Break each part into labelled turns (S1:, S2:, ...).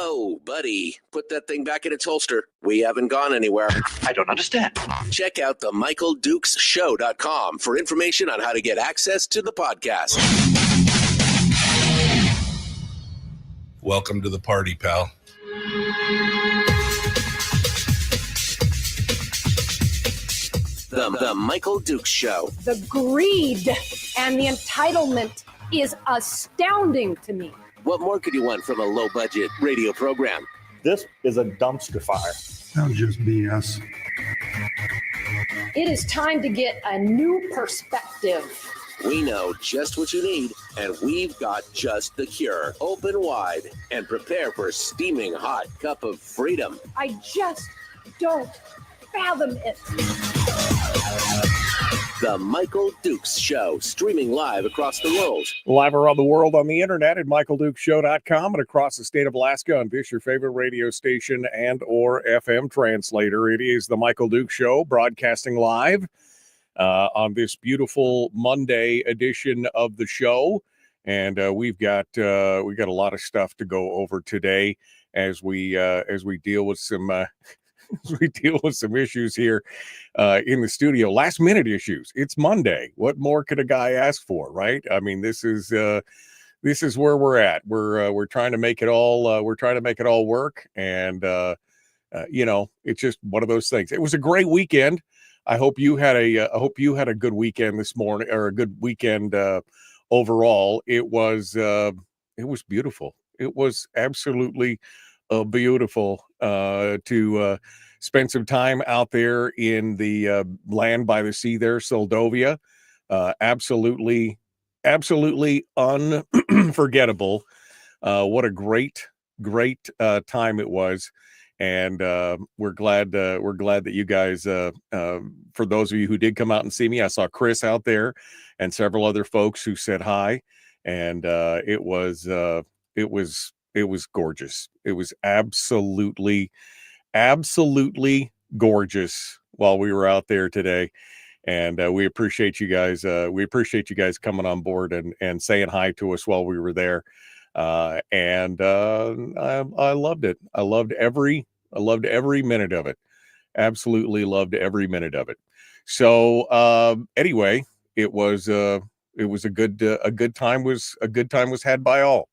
S1: Whoa, buddy. Put that thing back in its holster. We haven't gone anywhere.
S2: I don't understand.
S1: Check out the MichaelDukesShow.com for information on how to get access to the podcast.
S3: Welcome to the party, pal.
S1: The Michael Dukes Show.
S4: The greed and the entitlement is astounding to me.
S1: What more could you want from a low-budget radio program?
S5: This is a dumpster fire.
S6: That was just BS.
S4: It is time to get a new perspective.
S1: We know just what you need, and we've got just the cure. Open wide and prepare for a steaming hot cup of freedom.
S4: I just don't fathom it.
S1: The Michael Dukes Show, streaming live across the world.
S7: Live around the world on the internet at MichaelDukesShow.com and across the state of Alaska on this, your favorite radio station and or FM translator. It is the Michael Dukes Show, broadcasting live on this beautiful Monday edition of the show. And we've got a lot of stuff to go over today as we deal with some issues here in the studio. Last minute issues. It's Monday. What more could a guy ask for, right? I mean, this is where we're at. We're trying to make it all. We're trying to make it all work, and it's just one of those things. It was a great weekend. I hope you had a good weekend this morning, or a good weekend overall. It was beautiful. It was absolutely beautiful to spend some time out there in the land by the sea there, Soldovia. Absolutely unforgettable. What a great time it was. And we're glad that you guys, for those of you who did come out and see me, I saw Chris out there and several other folks who said hi. And it was gorgeous. It was absolutely gorgeous while we were out there today. And we appreciate you guys. We appreciate you guys coming on board and saying hi to us while we were there. I loved it. I loved every minute of it. Absolutely loved every minute of it. So anyway, it was a good time was had by all.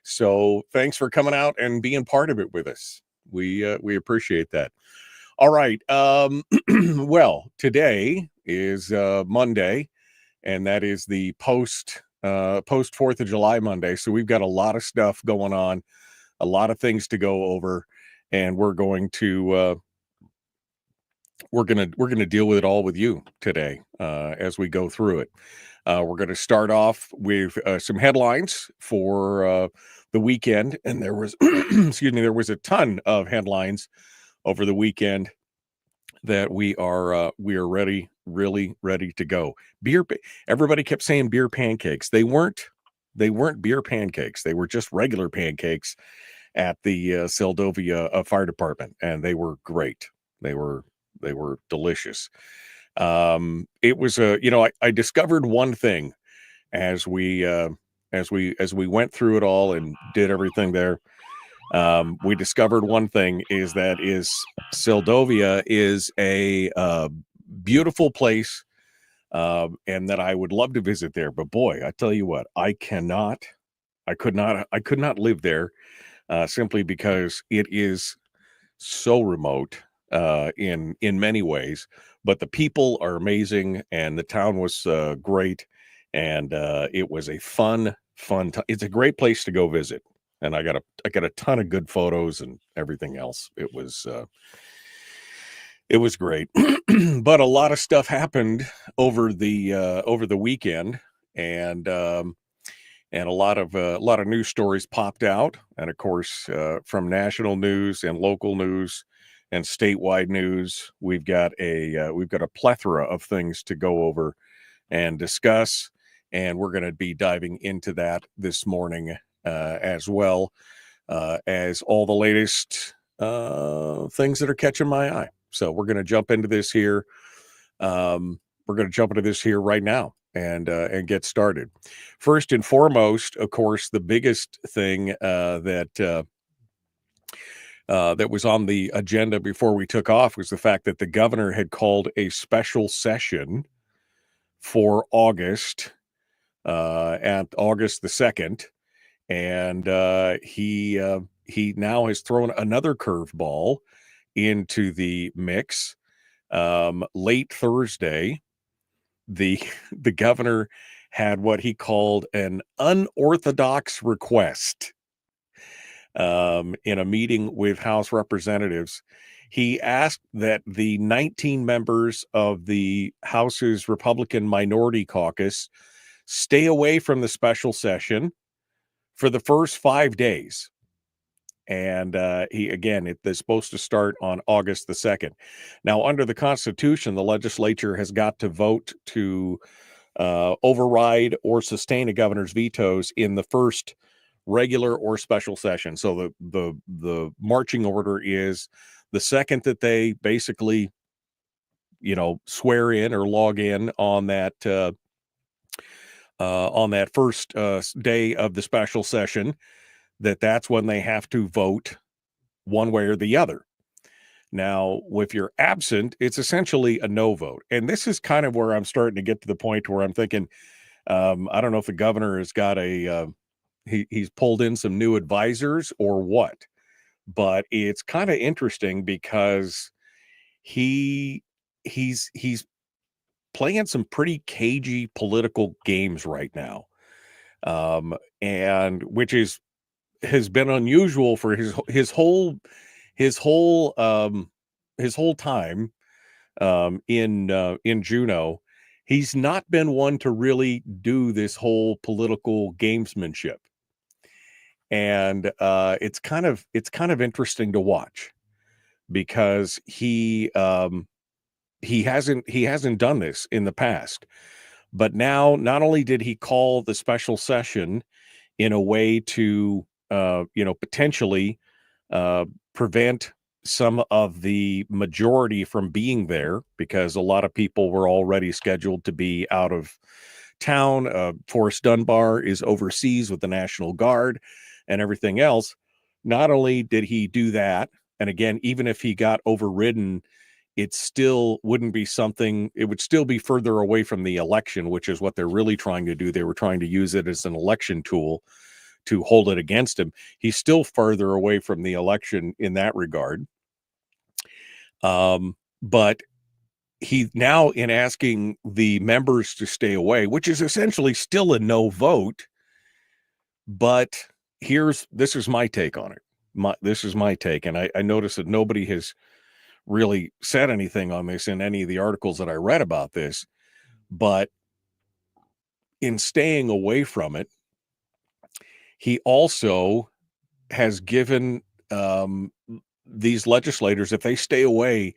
S7: So thanks for coming out and being part of it with us. We appreciate that. All right. Well, today is Monday, and that is the post 4th of July Monday. So we've got a lot of stuff going on, a lot of things to go over, and we're going to deal with it all with you today as we go through it. We're going to start off with some headlines for the weekend, and there was there was a ton of headlines over the weekend that we are really ready to go. Everybody kept saying beer pancakes. They weren't beer pancakes. They were just regular pancakes at the Seldovia Fire Department, and they were great. They were delicious. It was I discovered one thing as we went through it all and did everything there. We discovered one thing is Seldovia is a beautiful place, and that I would love to visit there. But boy, I tell you what, I could not live there simply because it is so remote in many ways. But the people are amazing, and the town was great, and it was a fun time. It's a great place to go visit, and I got a ton of good photos and everything else. It was great. But a lot of stuff happened over the weekend, and a lot of news stories popped out, and of course from national news and local news and statewide news, we've got a plethora of things to go over and discuss, and we're going to be diving into that this morning as well as all the latest things that are catching my eye. So we're going to jump into this here. We're going to jump into this here right now and get started. First and foremost, of course, the biggest thing that that was on the agenda before we took off was the fact that the governor had called a special session for August, at August the 2nd. And he now has thrown another curveball into the mix. Late Thursday, the the governor had what he called an unorthodox request in a meeting with House representatives. He asked that the 19 members of the House's Republican Minority Caucus stay away from the special session for the first 5 days. And it's supposed to start on August the 2nd. Now, under the Constitution, the legislature has got to vote to override or sustain a governor's vetoes in the first regular or special session. So the marching order is the second that they basically, swear in or log in on that first day of the special session, that's when they have to vote one way or the other. Now, if you're absent, it's essentially a no vote. And this is kind of where I'm starting to get to the point where I'm thinking, I don't know if the governor has got he's pulled in some new advisors or what, but it's kind of interesting because he's playing some pretty cagey political games right now. And which has been unusual for his whole time in Juneau. He's not been one to really do this whole political gamesmanship. And it's kind of interesting to watch because he hasn't done this in the past. But now, not only did he call the special session in a way to potentially prevent some of the majority from being there, because a lot of people were already scheduled to be out of town. Forrest Dunbar is overseas with the National Guard and everything else. Not only did he do that, and again, even if he got overridden, it still wouldn't be something, it would still be further away from the election, which is what they're really trying to do. They were trying to use it as an election tool to hold it against him. He's still further away from the election in that regard. But he now, in asking the members to stay away, which is essentially still a no vote, but this is my take on it. This is my take. And I noticed that nobody has really said anything on this in any of the articles that I read about this, but in staying away from it, he also has given these legislators, if they stay away,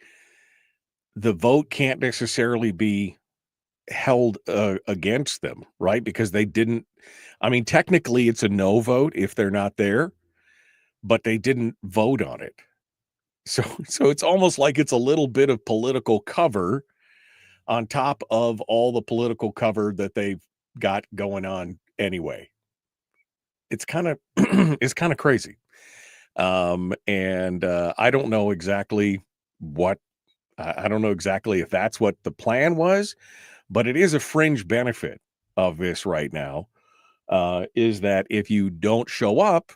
S7: the vote can't necessarily be held against them, right? Because they didn't, technically it's a no vote if they're not there, but they didn't vote on it. So it's almost like it's a little bit of political cover on top of all the political cover that they've got going on anyway. It's kind of crazy. And I don't know exactly I don't know exactly if that's what the plan was, but it is a fringe benefit of this right now, is that if you don't show up,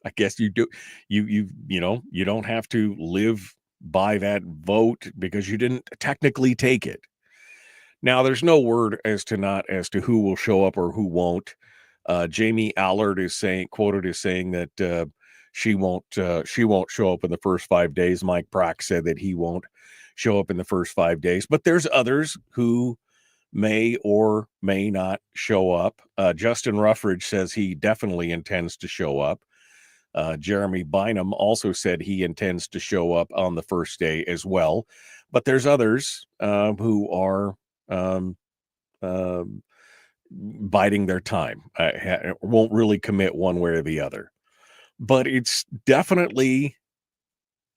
S7: I guess you don't have to live by that vote because you didn't technically take it. Now, there's no word as to who will show up or who won't. Jamie Allard is quoted as saying that she won't show up in the first 5 days. Mike Brock said that he won't show up in the first 5 days, but there's others who may or may not show up. Justin Ruffridge says he definitely intends to show up. Jeremy Bynum also said he intends to show up on the first day as well, but there's others who are biding their time. Won't really commit one way or the other, but it's definitely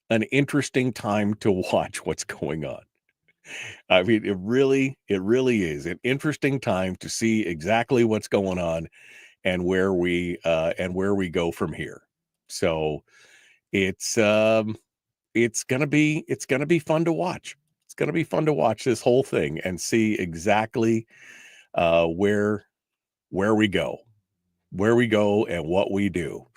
S7: an interesting time to watch what's going on. It really is an interesting time to see exactly what's going on and where we go from here. So it's gonna be fun to watch. It's gonna be fun to watch this whole thing and see exactly where we go, and what we do.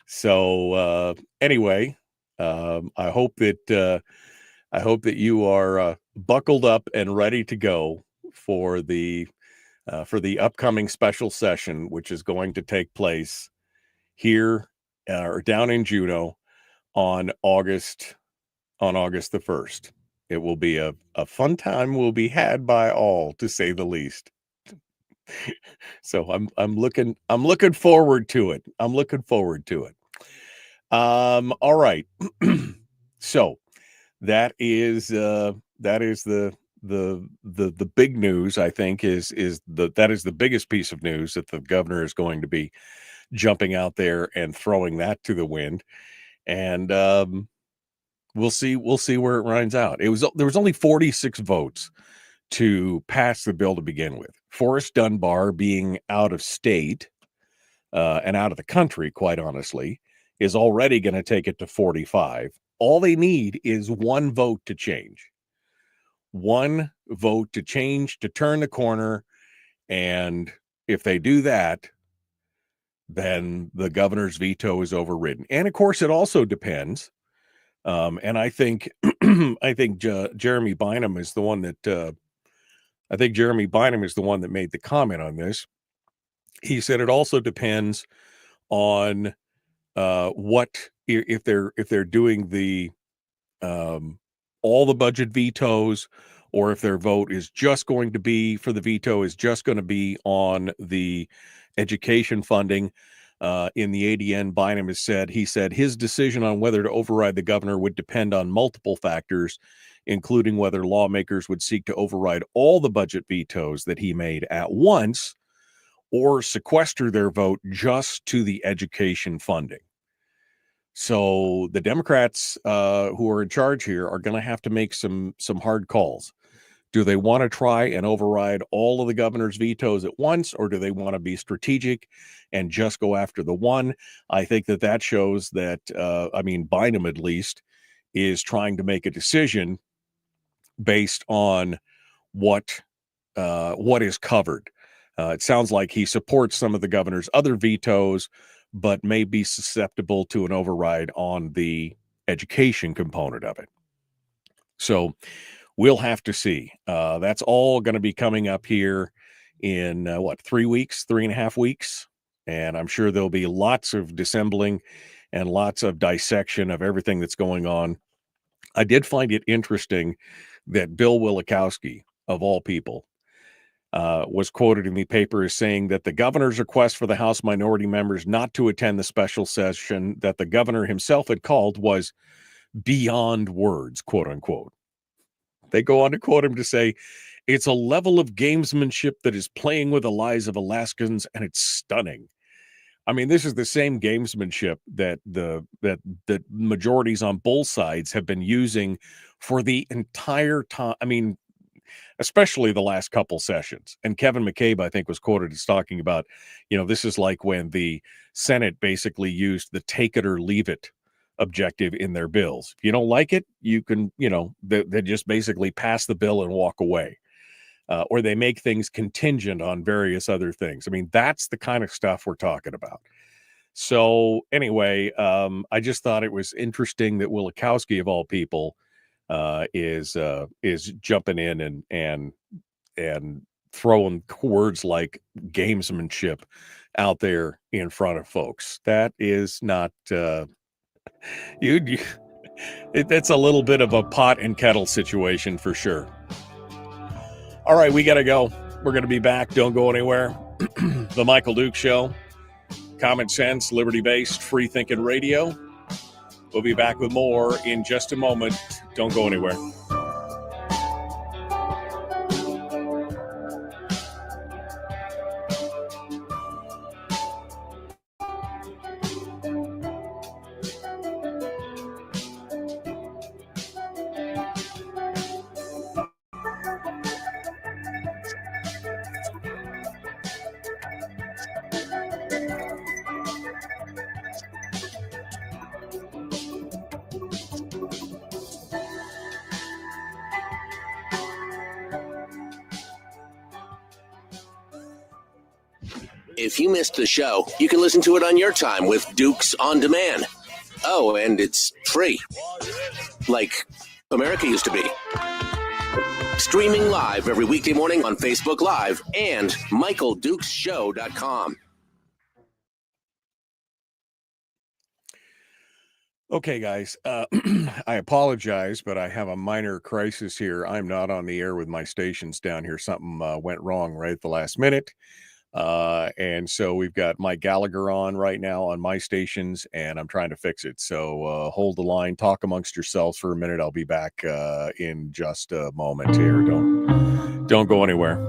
S7: So anyway, I hope that you are buckled up and ready to go for the upcoming special session, which is going to take place here or down in Juneau on August the 1st. It will be a fun time will be had by all, to say the least. So I'm looking forward to it. I'm looking forward to it. All right. So that is the big news, I think, is the biggest piece of news, that the governor is going to be jumping out there and throwing that to the wind. And we'll see where it runs out. There was only 46 votes to pass the bill to begin with. Forrest Dunbar, being out of state and out of the country, quite honestly, is already going to take it to 45. All they need is one vote to change. One vote to change, to turn the corner. And if they do that, then the governor's veto is overridden. And of course, it also depends. And I think Jeremy Bynum is the one that made the comment on this. He said it also depends on what, if they're doing the all the budget vetoes, or if their vote is just going to be for the veto is just going to be on the education funding. In the ADN, Bynum he said his decision on whether to override the governor would depend on multiple factors, including whether lawmakers would seek to override all the budget vetoes that he made at once, or sequester their vote just to the education funding. So the Democrats who are in charge here are going to have to make some hard calls. Do they want to try and override all of the governor's vetoes at once, or do they want to be strategic and just go after the one? I think that shows that, Bynum at least is trying to make a decision based on what is covered. It sounds like he supports some of the governor's other vetoes, but may be susceptible to an override on the education component of it. So we'll have to see. That's all going to be coming up here in 3.5 weeks. And I'm sure there'll be lots of dissembling and lots of dissection of everything that's going on. I did find it interesting that Bill Wielechowski, of all people, was quoted in the paper as saying that the governor's request for the House minority members not to attend the special session that the governor himself had called was beyond words, quote unquote. They go on to quote him to say, "It's a level of gamesmanship that is playing with the lives of Alaskans, and it's stunning." I mean, this is the same gamesmanship that the majorities on both sides have been using for the entire time. I mean, especially the last couple sessions. And Kevin McCabe, I think, was quoted as talking about, this is like when the Senate basically used the take it or leave it objective in their bills. If you don't like it, you can, they just basically pass the bill and walk away. Or they make things contingent on various other things. I mean, that's the kind of stuff we're talking about. So anyway, I just thought it was interesting that Wielechowski, of all people, is jumping in and throwing words like gamesmanship out there in front of folks. That is not that's a little bit of a pot and kettle situation for sure. All right, we got to go. We're going to be back. Don't go anywhere. The Michael Duke Show. Common sense, liberty-based, free-thinking radio. We'll be back with more in just a moment. Don't go anywhere.
S1: If you missed the show, you can listen to it on your time with Dukes On Demand. Oh, and it's free. Like America used to be. Streaming live every weekday morning on Facebook Live and MichaelDukesShow.com.
S7: Okay, guys, I apologize, but I have a minor crisis here. I'm not on the air with my stations down here. Something went wrong right at the last minute. And so we've got Mike Gallagher on right now on my stations, and I'm trying to fix it. So hold the line, talk amongst yourselves for a minute. I'll be back in just a moment here. Don't go anywhere.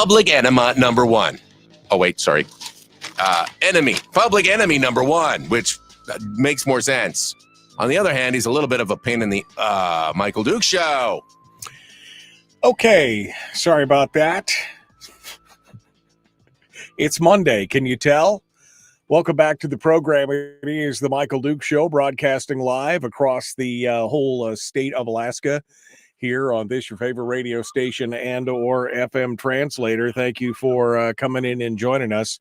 S1: public enema number one. Oh, wait, sorry. Public enemy number one, which makes more sense. On the other hand, he's a little bit of a pain in the Michael Duke Show.
S7: Okay, sorry about that. It's Monday, can you tell? Welcome back to the program. It is the Michael Duke Show, broadcasting live across the whole state of Alaska here on this, your favorite radio station and or FM translator. Thank you for coming in and joining us.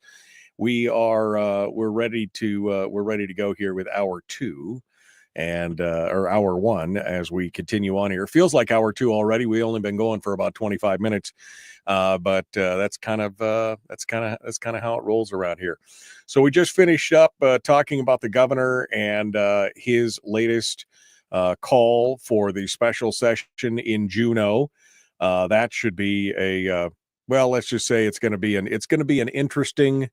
S7: We're ready to go here with hour two and or hour one as we continue on here. It feels like hour two already. We only been going for about 25 minutes. But that's kind of how it rolls around here. So we just finished up talking about the governor and his latest call for the special session in Juneau. That should be let's just say it's going to be an interesting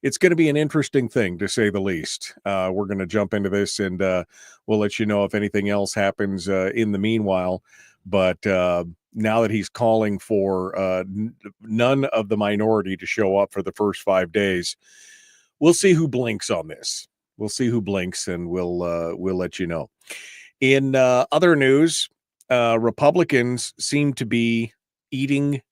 S7: thing, to say the least. We're going to jump into this and we'll let you know if anything else happens in the meanwhile. But now that he's calling for none of the minority to show up for the first 5 days, we'll see who blinks on this. We'll see who blinks, and we'll let you know. In other news, Republicans seem to be eating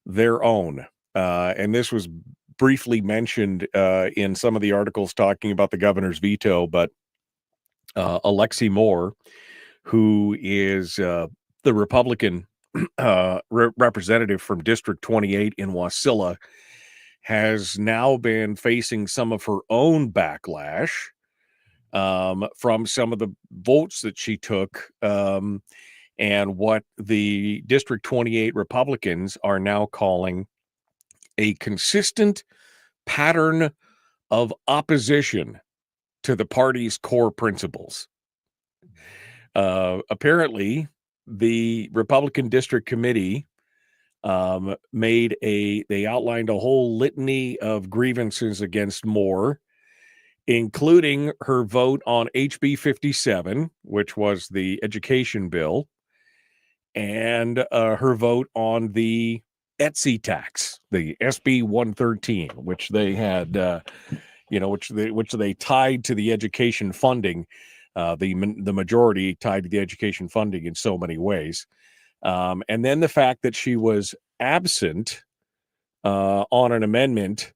S7: their own, and this was briefly mentioned in some of the articles talking about the governor's veto. But Alexi Moore, who is the Republican representative from District 28 in Wasilla, has now been facing some of her own backlash from some of the votes that she took, and what the District 28 Republicans are now calling a consistent pattern of opposition to the party's core principles. Apparently, the Republican District Committee they outlined a whole litany of grievances against Moore, including her vote on HB 57, which was the education bill, and her vote on the Etsy tax, the SB 113, which they had, which they tied to the education funding. The majority tied to the education funding in so many ways. And then the fact that she was absent on an amendment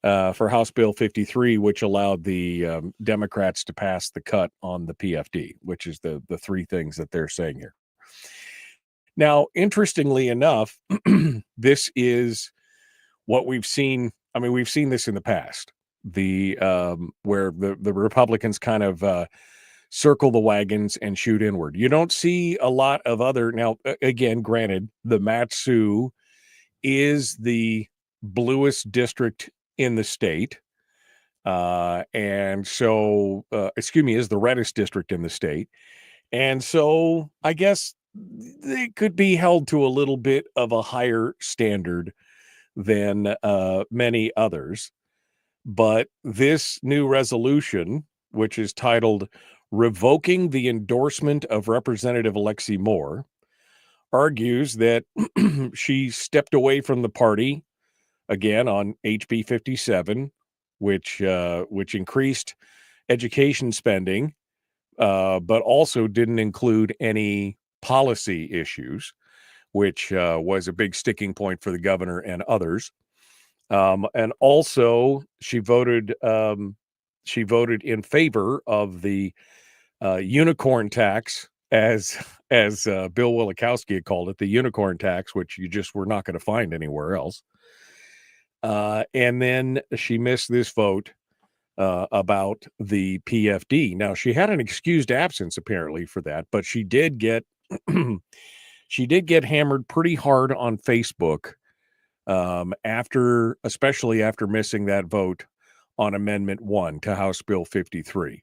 S7: for House Bill 53, which allowed the Democrats to pass the cut on the PFD, which is the three things that they're saying here. Now, interestingly enough, this is what we've seen. I mean, we've seen this in the past, where the Republicans kind of circle the wagons and shoot inward. You don't see a lot of other. Now, again, granted, the Mat-Su is the bluest district in the state. And so, is the reddest district in the state. And so I guess they could be held to a little bit of a higher standard than many others. But this new resolution, which is titled Revoking the Endorsement of Representative Alexi Moore, argues that she stepped away from the party again on HB 57, which increased education spending, but also didn't include any policy issues, which was a big sticking point for the governor and others. And also, she voted in favor of the unicorn tax, as Bill Wielechowski had called it, the unicorn tax, which you just were not going to find anywhere else. And then she missed this vote about the PFD. Now, she had an excused absence apparently for that, but she did get hammered pretty hard on Facebook especially after missing that vote on Amendment 1 to House Bill 53.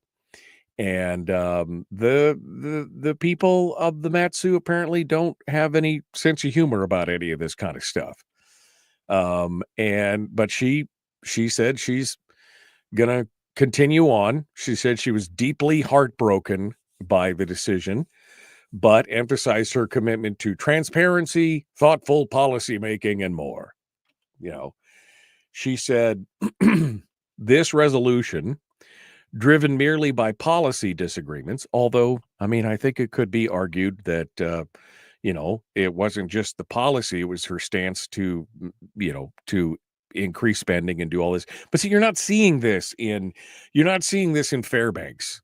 S7: And the people of the Mat-Su apparently don't have any sense of humor about any of this kind of stuff. But she said she's gonna continue on. She said she was deeply heartbroken by the decision, but emphasized her commitment to transparency, thoughtful policymaking, and more. she said, this resolution, driven merely by policy disagreements, although, I mean, I think it could be argued that, it wasn't just the policy, it was her stance to, to increase spending and do all this. But see, you're not seeing this in Fairbanks,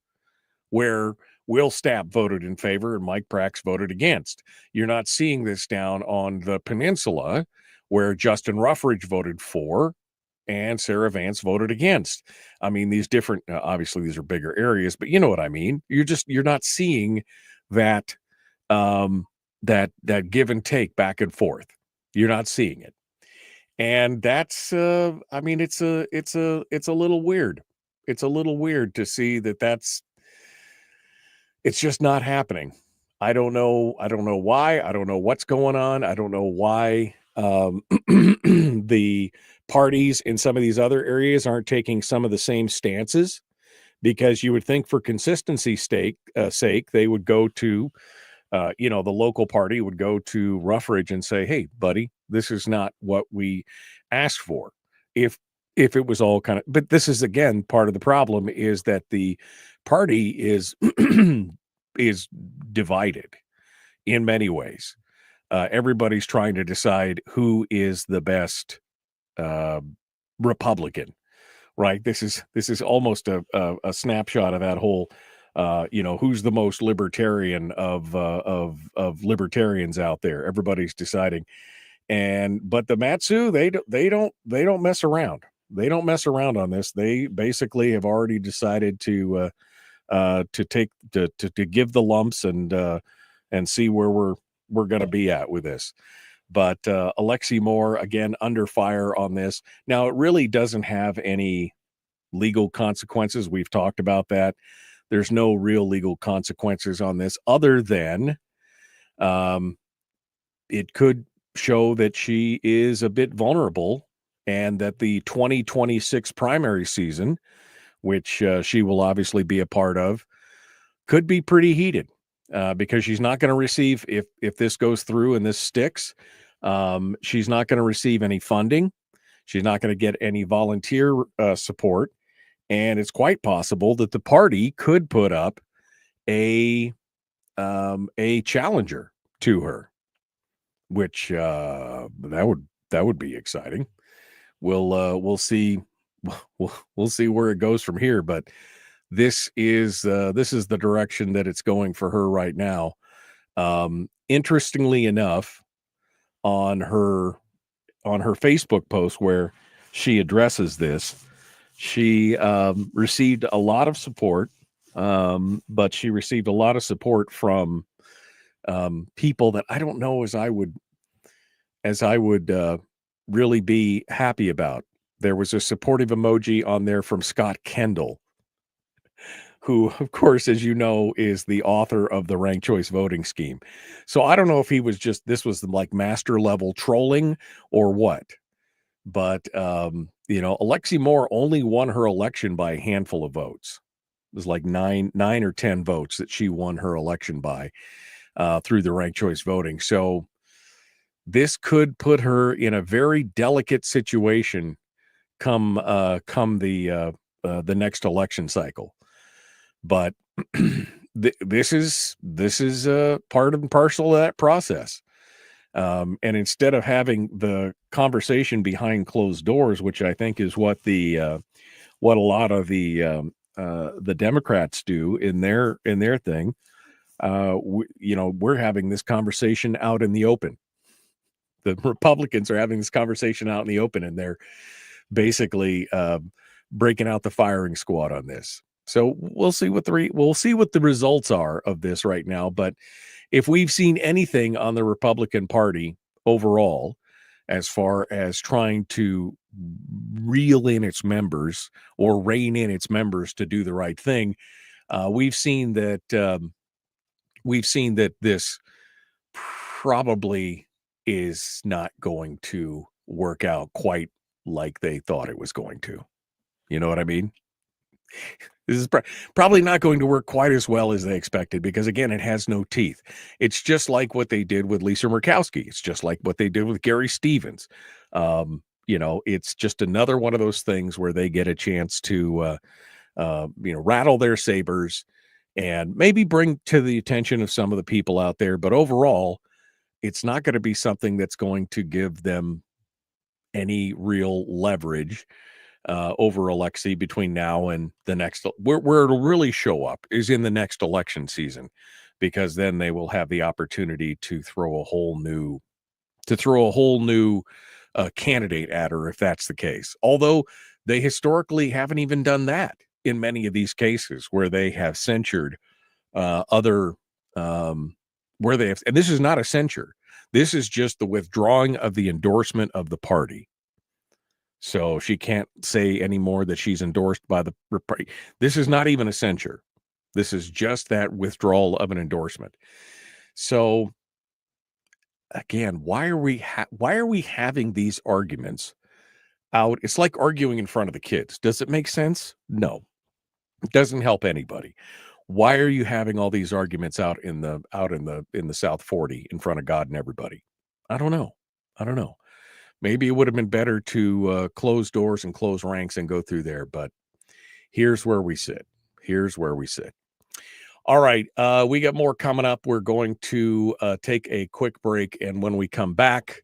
S7: where Will Stapp voted in favor and Mike Prax voted against. You're not seeing this down on the peninsula, where Justin Ruffridge voted for and Sarah Vance voted against. I mean, these different, obviously these are bigger areas, but you know what I mean? You're not seeing that, that give and take back and forth. You're not seeing it. And that's, I mean, it's a little weird. It's a little weird to see that it's just not happening. I don't know why. I don't know what's going on. I don't know why the parties in some of these other areas aren't taking some of the same stances, because you would think for consistency's sake, they would go to, the local party would go to Ruffridge and say, hey, buddy, this is not what we asked for. If it was all kind of, but this is, again, part of the problem is that the party is divided in many ways. Everybody's trying to decide who is the best Republican, right? This is almost a snapshot of that whole, who's the most libertarian of libertarians out there. Everybody's deciding, but the Matsu, they don't mess around. They don't mess around on this. They basically have already decided to give the lumps and see where we're going to be at with this. But Alexi Moore, again, under fire on this. Now, it really doesn't have any legal consequences. We've talked about that. There's no real legal consequences on this, other than it could show that she is a bit vulnerable, and that the 2026 primary season, which she will obviously be a part of, could be pretty heated. Because she's not going to receive, if this goes through and this sticks, she's not going to receive any funding. She's not going to get any volunteer support. And it's quite possible that the party could put up a challenger to her, which that would be exciting. We'll see. We'll see where it goes from here, but this is the direction that it's going for her right now. Interestingly enough, on her Facebook post where she addresses this, she received a lot of support, but she received a lot of support from people that I don't know as I would really be happy about. There was a supportive emoji on there from Scott Kendall, who, of course, as you know, is the author of the ranked choice voting scheme. So I don't know if this was like master level trolling or what, but, Alexi Moore only won her election by a handful of votes. It was like nine or 10 votes that she won her election by through the ranked choice voting. So this could put her in a very delicate situation come the next election cycle. But this is part and parcel of that process. And instead of having the conversation behind closed doors, which I think is what a lot of the Democrats do in their thing, we're having this conversation out in the open. The Republicans are having this conversation out in the open, and they're basically breaking out the firing squad on this. So we'll see what the results are of this right now. But if we've seen anything on the Republican Party overall, as far as trying to reel in its members or rein in its members to do the right thing, we've seen that this probably is not going to work out quite like they thought it was going to. You know what I mean? This is probably not going to work quite as well as they expected, because, again, it has no teeth. It's just like what they did with Lisa Murkowski. It's just like what they did with Gary Stevens. it's just another one of those things where they get a chance to, rattle their sabers and maybe bring to the attention of some of the people out there. But overall, it's not going to be something that's going to give them any real leverage over Alexei between now and the next. Where it'll really show up is in the next election season, because then they will have the opportunity to throw a whole new candidate at her, if that's the case. Although they historically haven't even done that in many of these cases where they have censured other where they have, and this is not a censure. This is just the withdrawing of the endorsement of the party. So she can't say anymore that she's endorsed by the party. This is not even a censure. This is just that withdrawal of an endorsement. So again, why are we having these arguments out? It's like arguing in front of the kids. Does it make sense? No. It doesn't help anybody. Why are you having all these arguments out in the South 40 in front of God and everybody? I don't know. Maybe it would have been better to close doors and close ranks and go through there, but here's where we sit. All right, we got more coming up. We're going to take a quick break, and when we come back,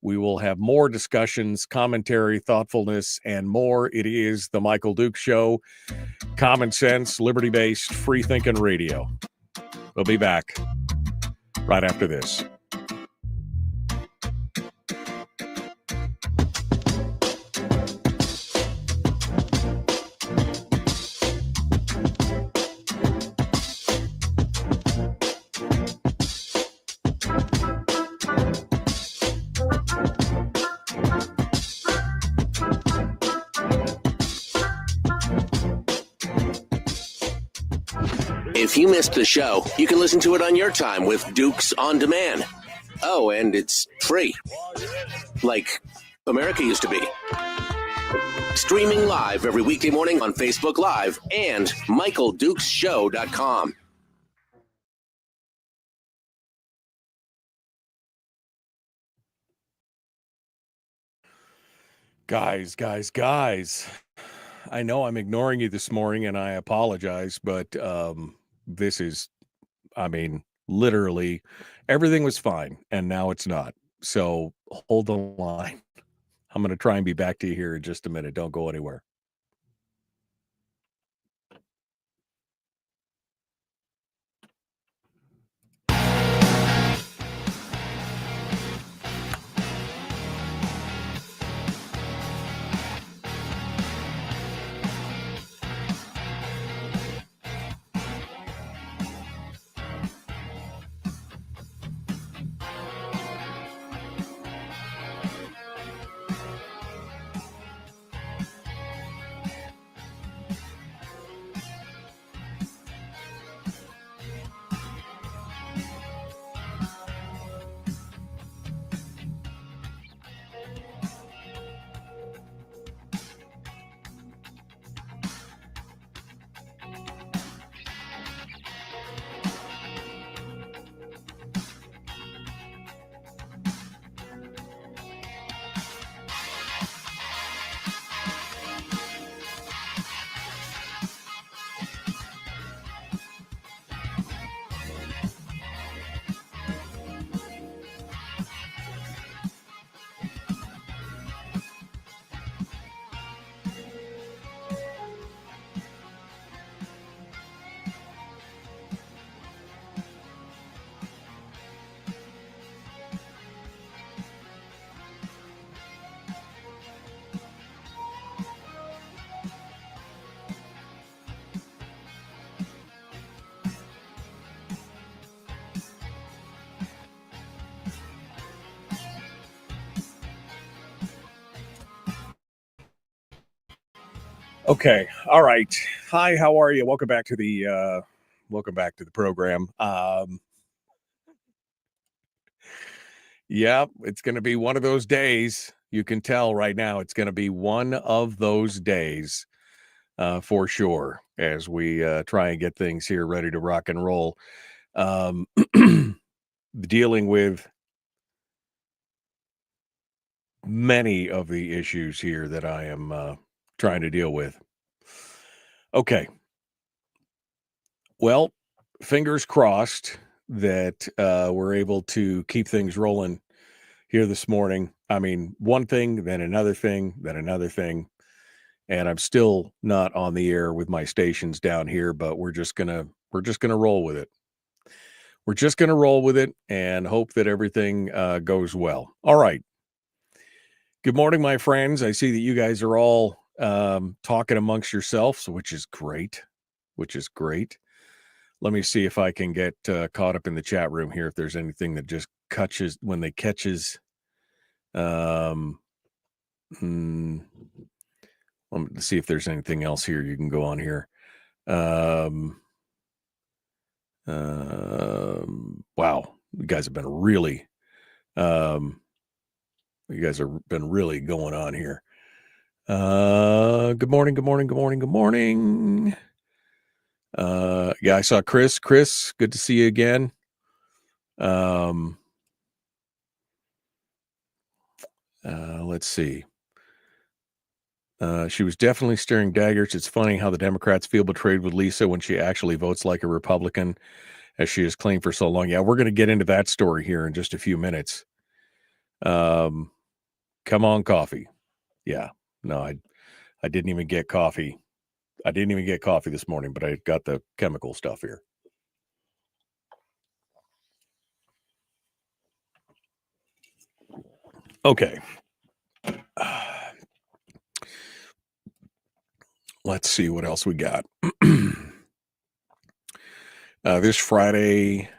S7: we will have more discussions, commentary, thoughtfulness, and more. It is the Michael Dukes Show, common sense, liberty-based, free-thinking radio. We'll be back right after this.
S1: If you missed the show, you can listen to it on your time with Dukes on Demand. Oh, and it's free. Like America used to be. Streaming live every weekday morning on Facebook Live and MichaelDukesShow.com.
S7: Guys. I know I'm ignoring you this morning, and I apologize, but this is, literally everything was fine, and now it's not. So hold the line. I'm going to try and be back to you here in just a minute. Don't go anywhere. Okay. All right. Hi, how are you? Welcome back to the program. Yeah, it's going to be one of those days. You can tell right now it's going to be one of those days for sure, as we try and get things here ready to rock and roll. Dealing with many of the issues here that I am trying to deal with. Okay. Well, fingers crossed that we're able to keep things rolling here this morning. I mean, one thing, then another thing, then another thing. And I'm still not on the air with my stations down here, but we're just gonna roll with it. We're just gonna roll with it and hope that everything goes well. All right. Good morning, my friends. I see that you guys are all talking amongst yourselves, which is great. Let me see if I can get caught up in the chat room here. If there's anything that just catches when they catches. Let's see if there's anything else here. You can go on here. Wow, you guys have been really, going on here. Good morning. Yeah, I saw Chris. Chris, good to see you again. Let's see. She was definitely staring daggers. It's funny how the Democrats feel betrayed with Lisa when she actually votes like a Republican, as she has claimed for so long. Yeah, we're going to get into that story here in just a few minutes. Come on, coffee. Yeah, no, I didn't even get coffee. I didn't even get coffee this morning, but I got the chemical stuff here. Okay. Let's see what else we got. This Friday,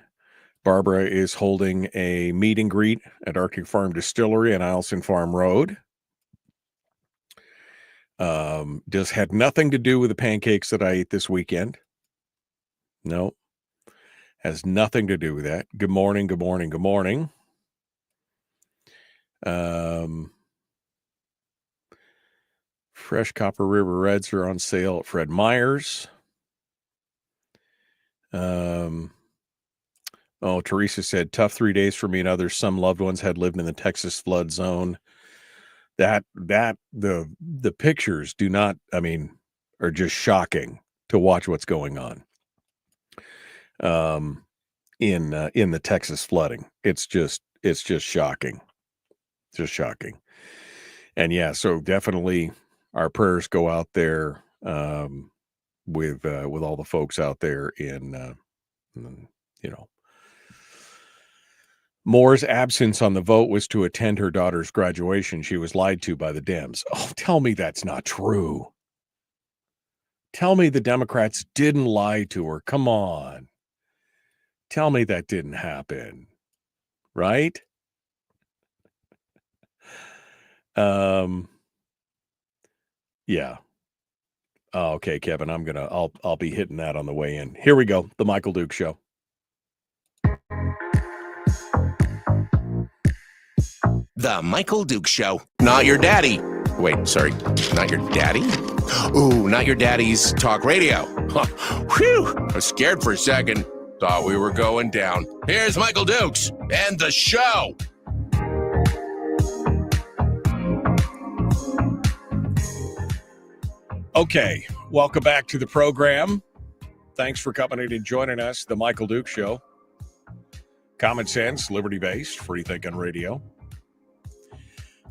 S7: Barbara is holding a meet and greet at Arctic Farm Distillery on Eielson Farm Road. Just had nothing to do with the pancakes that I ate this weekend. No, has nothing to do with that. Good morning. Fresh Copper River Reds are on sale at Fred Meyer's. Teresa said, tough 3 days for me and others. Some loved ones had lived in the Texas flood zone. The pictures are just shocking to watch what's going on. In the Texas flooding. It's just shocking. Just shocking. And yeah, so definitely our prayers go out there with all the folks out there in Moore's absence on the vote was to attend her daughter's graduation. She was lied to by the Dems. Oh, tell me that's not true. Tell me the Democrats didn't lie to her. Come on. Tell me that didn't happen. Right? Yeah. Oh, okay, Kevin, I'll be hitting that on the way in. Here we go. The Michael Duke Show.
S1: The Michael Duke Show. Not your daddy. Wait, sorry. Not your daddy? Ooh, not your daddy's talk radio. Whew. I was scared for a second. Thought we were going down. Here's Michael Dukes and the show.
S7: Okay, welcome back to the program. Thanks for coming in and joining us, the Michael Duke Show. Common sense, liberty-based, free-thinking radio.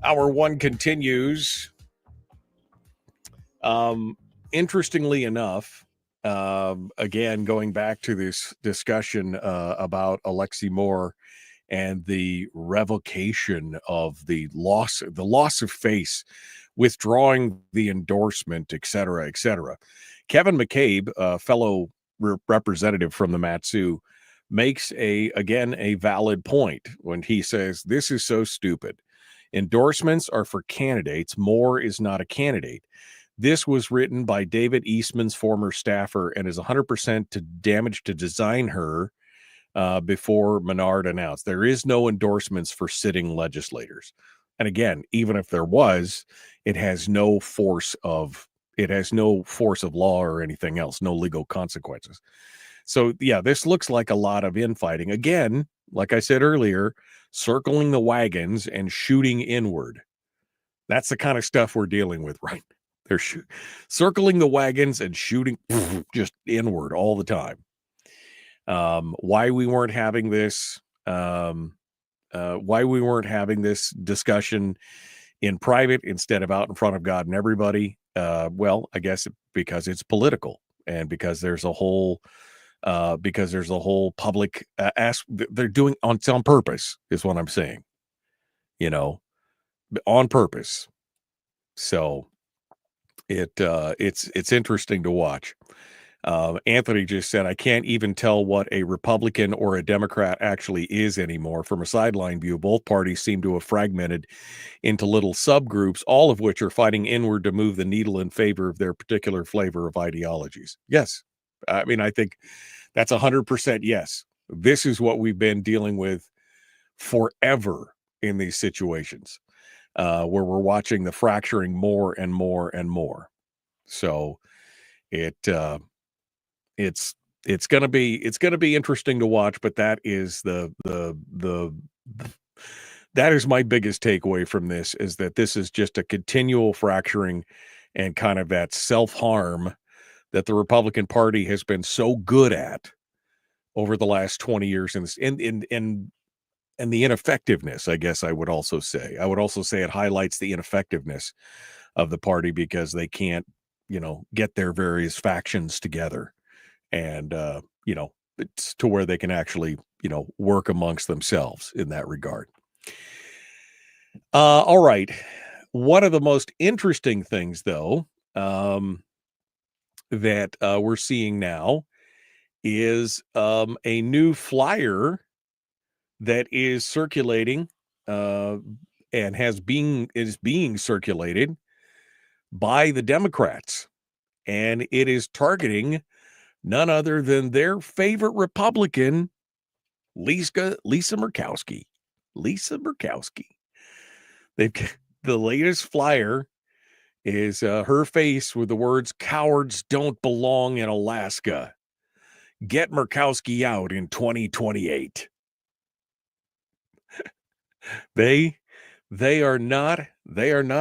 S7: Hour one continues. Interestingly enough, again, going back to this discussion about Alexi Moore and the revocation of the loss of face, withdrawing the endorsement, et cetera, et cetera. Kevin McCabe, a fellow representative from the Mat-Su, makes a valid point when he says, this is so stupid. Endorsements are for candidates. Moore is not a candidate. This was written by David Eastman's former staffer and is 100% to damage to design her before Menard announced. There is no endorsements for sitting legislators. And again, even if there was, it has no force of law or anything else, no legal consequences. So yeah, this looks like a lot of infighting. Again, like I said earlier, circling the wagons and shooting inward. That's the kind of stuff we're dealing with, right? They're circling the wagons and shooting just inward all the time. Why we weren't having this discussion in private instead of out in front of God and everybody. Well, I guess because it's political, and there's a whole public they're doing on purpose is what I'm saying, on purpose. So it's interesting to watch. Anthony just said, I can't even tell what a Republican or a Democrat actually is anymore. From a sideline view, both parties seem to have fragmented into little subgroups, all of which are fighting inward to move the needle in favor of their particular flavor of ideologies. Yes. I mean, I think that's 100% yes. This is what we've been dealing with forever in these situations, where we're watching the fracturing more and more and more. So it's gonna be interesting to watch, but that is that is my biggest takeaway from this, is that this is just a continual fracturing and kind of that self-harm that the Republican Party has been so good at over the last 20 years, and the ineffectiveness, I guess I would also say. I would also say it highlights the ineffectiveness of the party, because they can't, get their various factions together and, it's to where they can actually, work amongst themselves in that regard. All right. One of the most interesting things, though, that we're seeing now is a new flyer that is circulating and is being circulated by the Democrats, and it is targeting none other than their favorite Republican, Lisa Murkowski. Lisa Murkowski. The latest flyer is her face with the words, "Cowards don't belong in Alaska. Get Murkowski out in 2028." They are not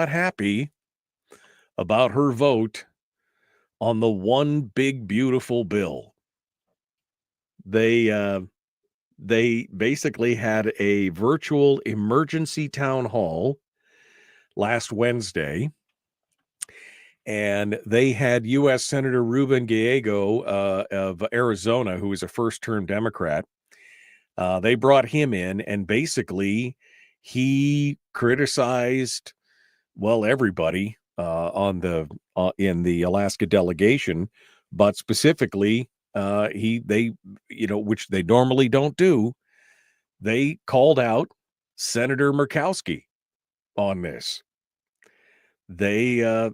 S7: happy about her vote on the one big beautiful bill. They basically had a virtual emergency town hall last Wednesday, and they had U.S. Senator Ruben Gallego of Arizona, who is a first-term Democrat. They brought him in, and basically he criticized, everybody in the Alaska delegation, but specifically which they normally don't do, they called out Senator Murkowski on this. They're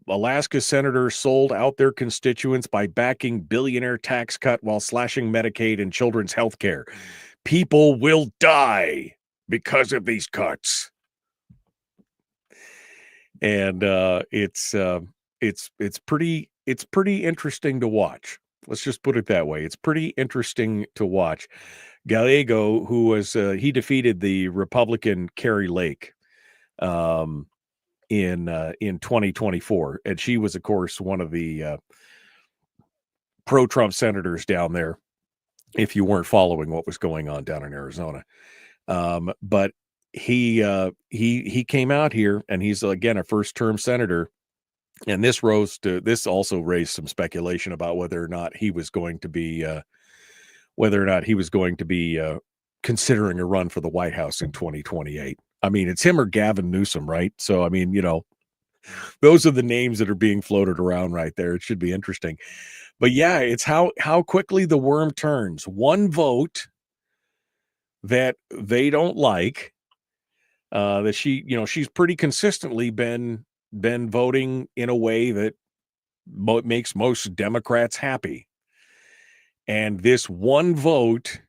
S7: Alaska senators sold out their constituents by backing billionaire tax cut while slashing Medicaid and children's health care. People will die because of these cuts. And it's pretty interesting to watch. Let's just put it that way. It's pretty interesting to watch. Gallego, who was he defeated the Republican Carrie Lake in 2024, and she was, of course, one of the pro-Trump senators down there, if you weren't following what was going on down in Arizona. But he came out here, and he's again a first-term senator, and this also raised some speculation about whether or not he was going to be considering a run for the White House in 2028. I mean, it's him or Gavin Newsom, right? So, I mean, those are the names that are being floated around right there. It should be interesting. But yeah, it's how quickly the worm turns. One vote that they don't like, that she's pretty consistently been voting in a way that makes most Democrats happy. And this one vote,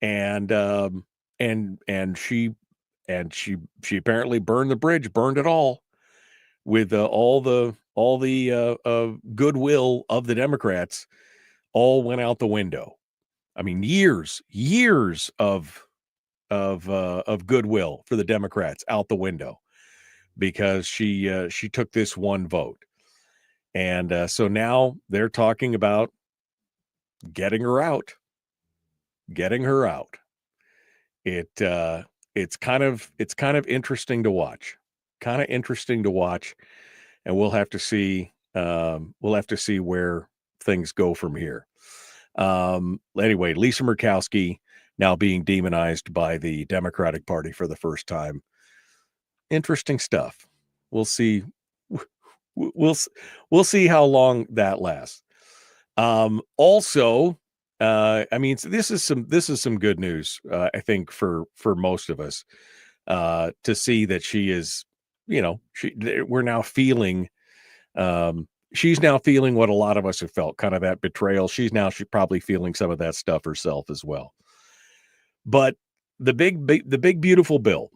S7: and she apparently burned the bridge, burned it all, with all the goodwill of the Democrats all went out the window. I mean, years of of goodwill for the Democrats out the window because she took this one vote. And so now they're talking about getting her out. It's kind of interesting to watch. And we'll have to see where things go from here. Anyway, Lisa Murkowski now being demonized by the Democratic Party for the first time. Interesting stuff. We'll see. We'll see how long that lasts. Also, I mean, this is some good news, I think, for most of us, to see that she is, we're now feeling, she's now feeling what a lot of us have felt, kind of that betrayal. She's probably feeling some of that stuff herself as well. But the big beautiful bill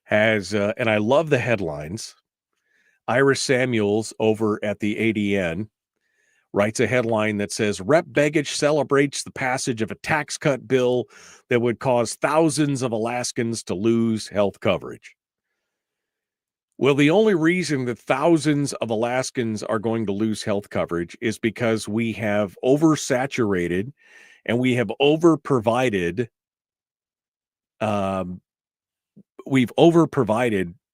S7: has, and I love the headlines. Iris Samuels over at the ADN writes a headline that says, Rep Begich celebrates the passage of a tax cut bill that would cause thousands of Alaskans to lose health coverage. Well, the only reason that thousands of Alaskans are going to lose health coverage is because we have oversaturated and we have overprovided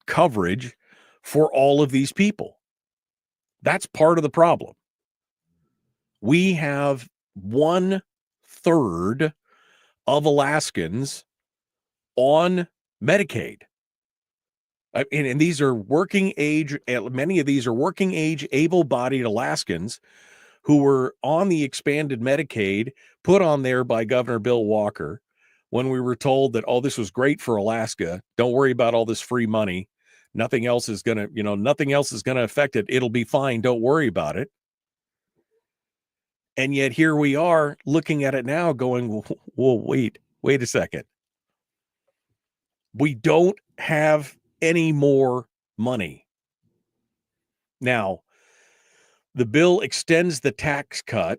S7: coverage for all of these people. That's part of the problem. We have 1/3 of Alaskans on Medicaid. And these are working age, many of these are working age, able-bodied Alaskans who were on the expanded Medicaid put on there by Governor Bill Walker when we were told that, oh, this was great for Alaska. Don't worry about all this free money. Nothing else is going to affect it. It'll be fine. Don't worry about it. And yet here we are looking at it now going, well, wait a second. We don't have any more money. Now, the bill extends the tax cut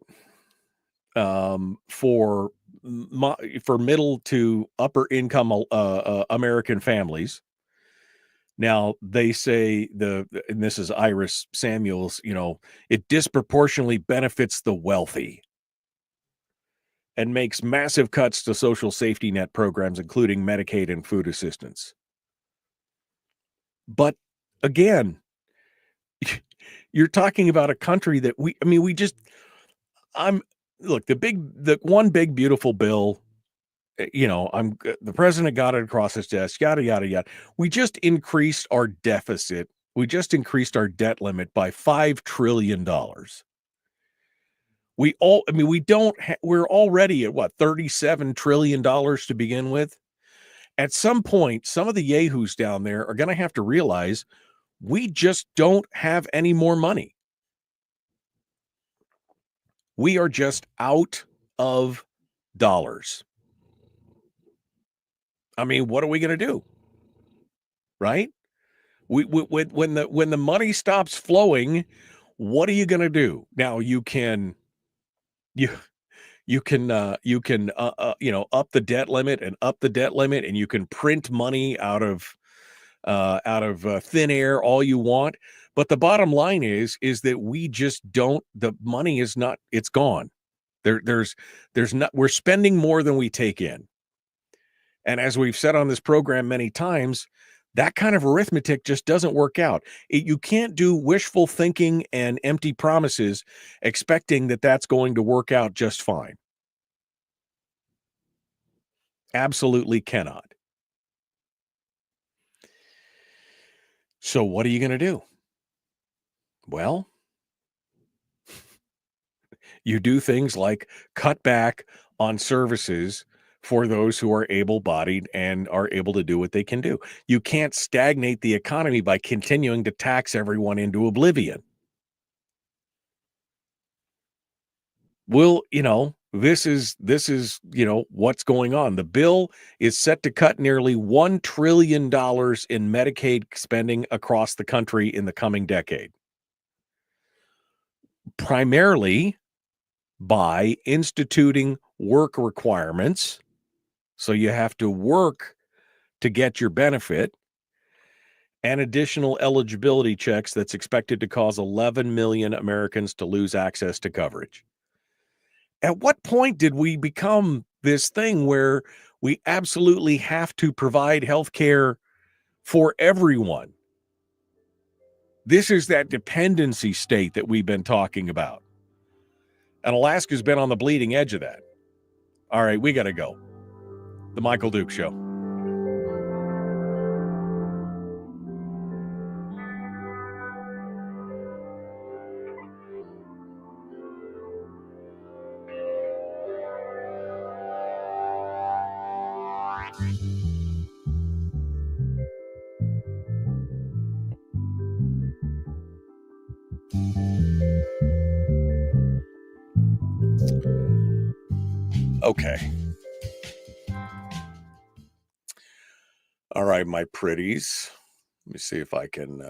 S7: for middle to upper income American families. Now, they say and this is Iris Samuels, it disproportionately benefits the wealthy and makes massive cuts to social safety net programs, including Medicaid and food assistance. But again, you're talking about a country that look, the one big, beautiful bill, the president got it across his desk, yada, yada, yada. We just increased our deficit. We just increased our debt limit by $5 trillion. We're already at $37 trillion to begin with. At some point, some of the yahoos down there are going to have to realize we just don't have any more money. We are just out of dollars. I mean, what are we going to do? Right? When the money stops flowing, what are you going to do? Now you can up the debt limit, and you can print money out of thin air all you want. But the bottom line is that we just don't. The money is not. It's gone. There's not. We're spending more than we take in. And as we've said on this program many times, that kind of arithmetic just doesn't work out. You can't do wishful thinking and empty promises expecting that that's going to work out just fine. Absolutely cannot. So what are you going to do? Well, you do things like cut back on services for those who are able-bodied and are able to do what they can do. You can't stagnate the economy by continuing to tax everyone into oblivion. Well, this is what's going on. The bill is set to cut nearly $1 trillion in Medicaid spending across the country in the coming decade, primarily by instituting work requirements. So you have to work to get your benefit, and additional eligibility checks that's expected to cause 11 million Americans to lose access to coverage. At what point did we become this thing where we absolutely have to provide health care for everyone? This is that dependency state that we've been talking about. And Alaska's been on the bleeding edge of that. All right, we got to go. The Michael Duke Show. Okay. All right, my pretties. Let me see if I can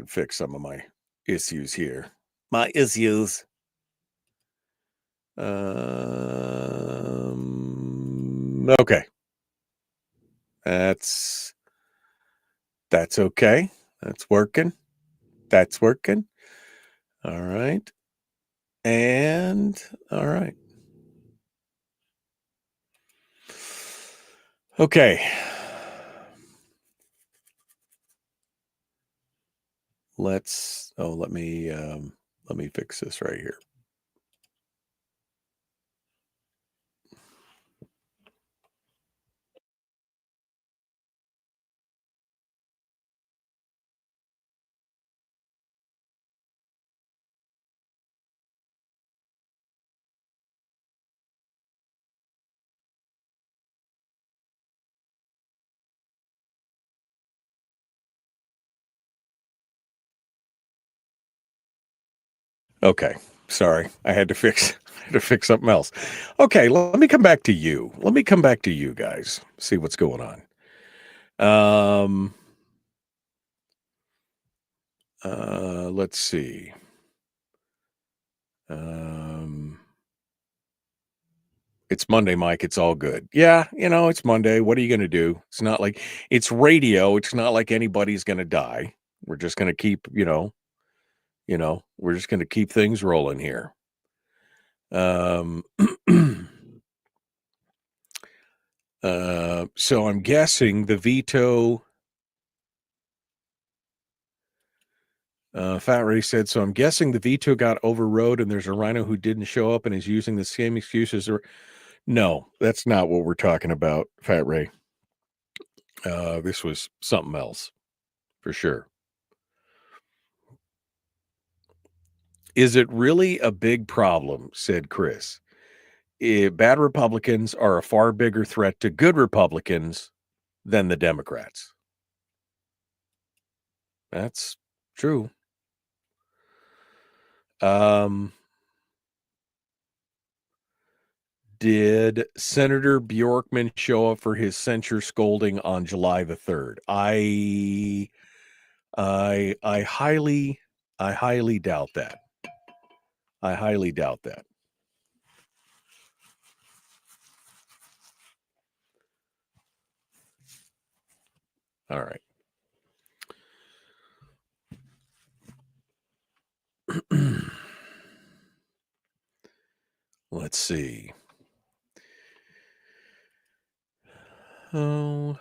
S7: fix some of my issues here. My issues. Okay. That's okay. That's working. All right. And all right. Okay. Let me fix this right here. Okay. Sorry. I had to fix something else. Okay, let me come back to you. Let me come back to you guys. See what's going on. Let's see. It's Monday, Mike. It's all good. Yeah, it's Monday. What are you going to do? It's not like it's radio. It's not like anybody's going to die. We're just going to keep, we're just going to keep things rolling here. So I'm guessing the veto. Fat Ray said, so I'm guessing the veto got overrode and there's a rhino who didn't show up and is using the same excuses. No, that's not what we're talking about, Fat Ray. This was something else for sure. Is it really a big problem? Said Chris. Bad Republicans are a far bigger threat to good Republicans than the Democrats. That's true. Did Senator Bjorkman show up for his censure scolding on July the 3rd? I highly doubt that. I highly doubt that. All right. Let's see. Oh,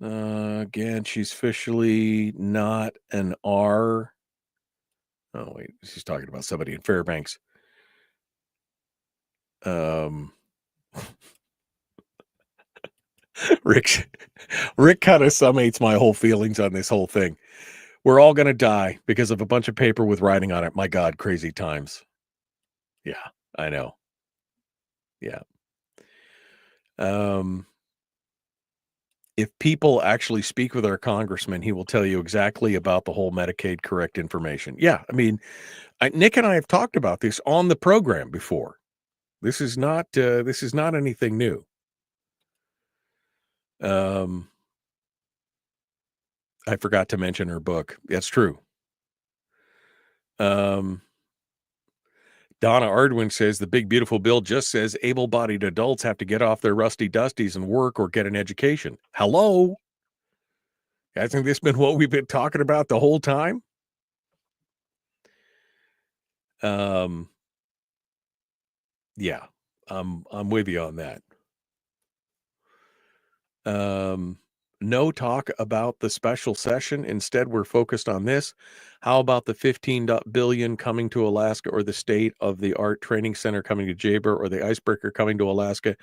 S7: again, she's officially not an R. Oh, wait, she's talking about somebody in Fairbanks. Rick kind of summates my whole feelings on this whole thing. We're all going to die because of a bunch of paper with writing on it. My God, crazy times. Yeah, I know. Yeah. If people actually speak with our congressman, he will tell you exactly about the whole Medicaid correct information. Yeah, I mean, Nick and I have talked about this on the program before. This is not anything new. I forgot to mention her book. That's true. Donna Ardwin says the big beautiful bill just says able-bodied adults have to get off their rusty dusties and work or get an education. Hello? Hasn't this been what we've been talking about the whole time? Yeah, I'm with you on that. No talk about the special session. Instead, we're focused on this. How about the $15 billion coming to Alaska, or the state of the art training center coming to Jaber, or the icebreaker coming to Alaska?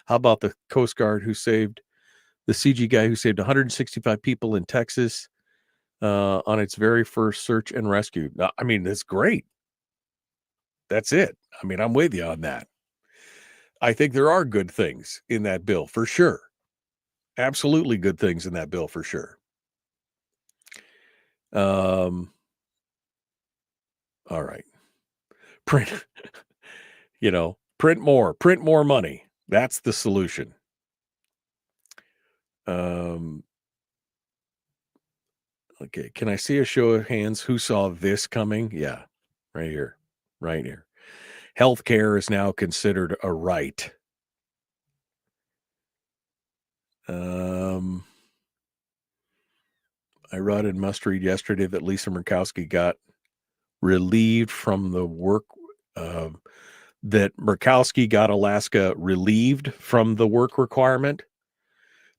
S7: How about the Coast Guard the CG guy who saved 165 people in Texas on its very first search and rescue? I mean, that's great. That's it. I mean, I'm with you on that. I think there are good things in that bill for sure. Absolutely good things in that bill for sure. All right. Print, print more money. That's the solution. Okay. Can I see a show of hands who saw this coming? Yeah. Right here. Healthcare is now considered a right. I read and must read yesterday that Lisa Murkowski got relieved from the work, that Murkowski got Alaska relieved from the work requirement.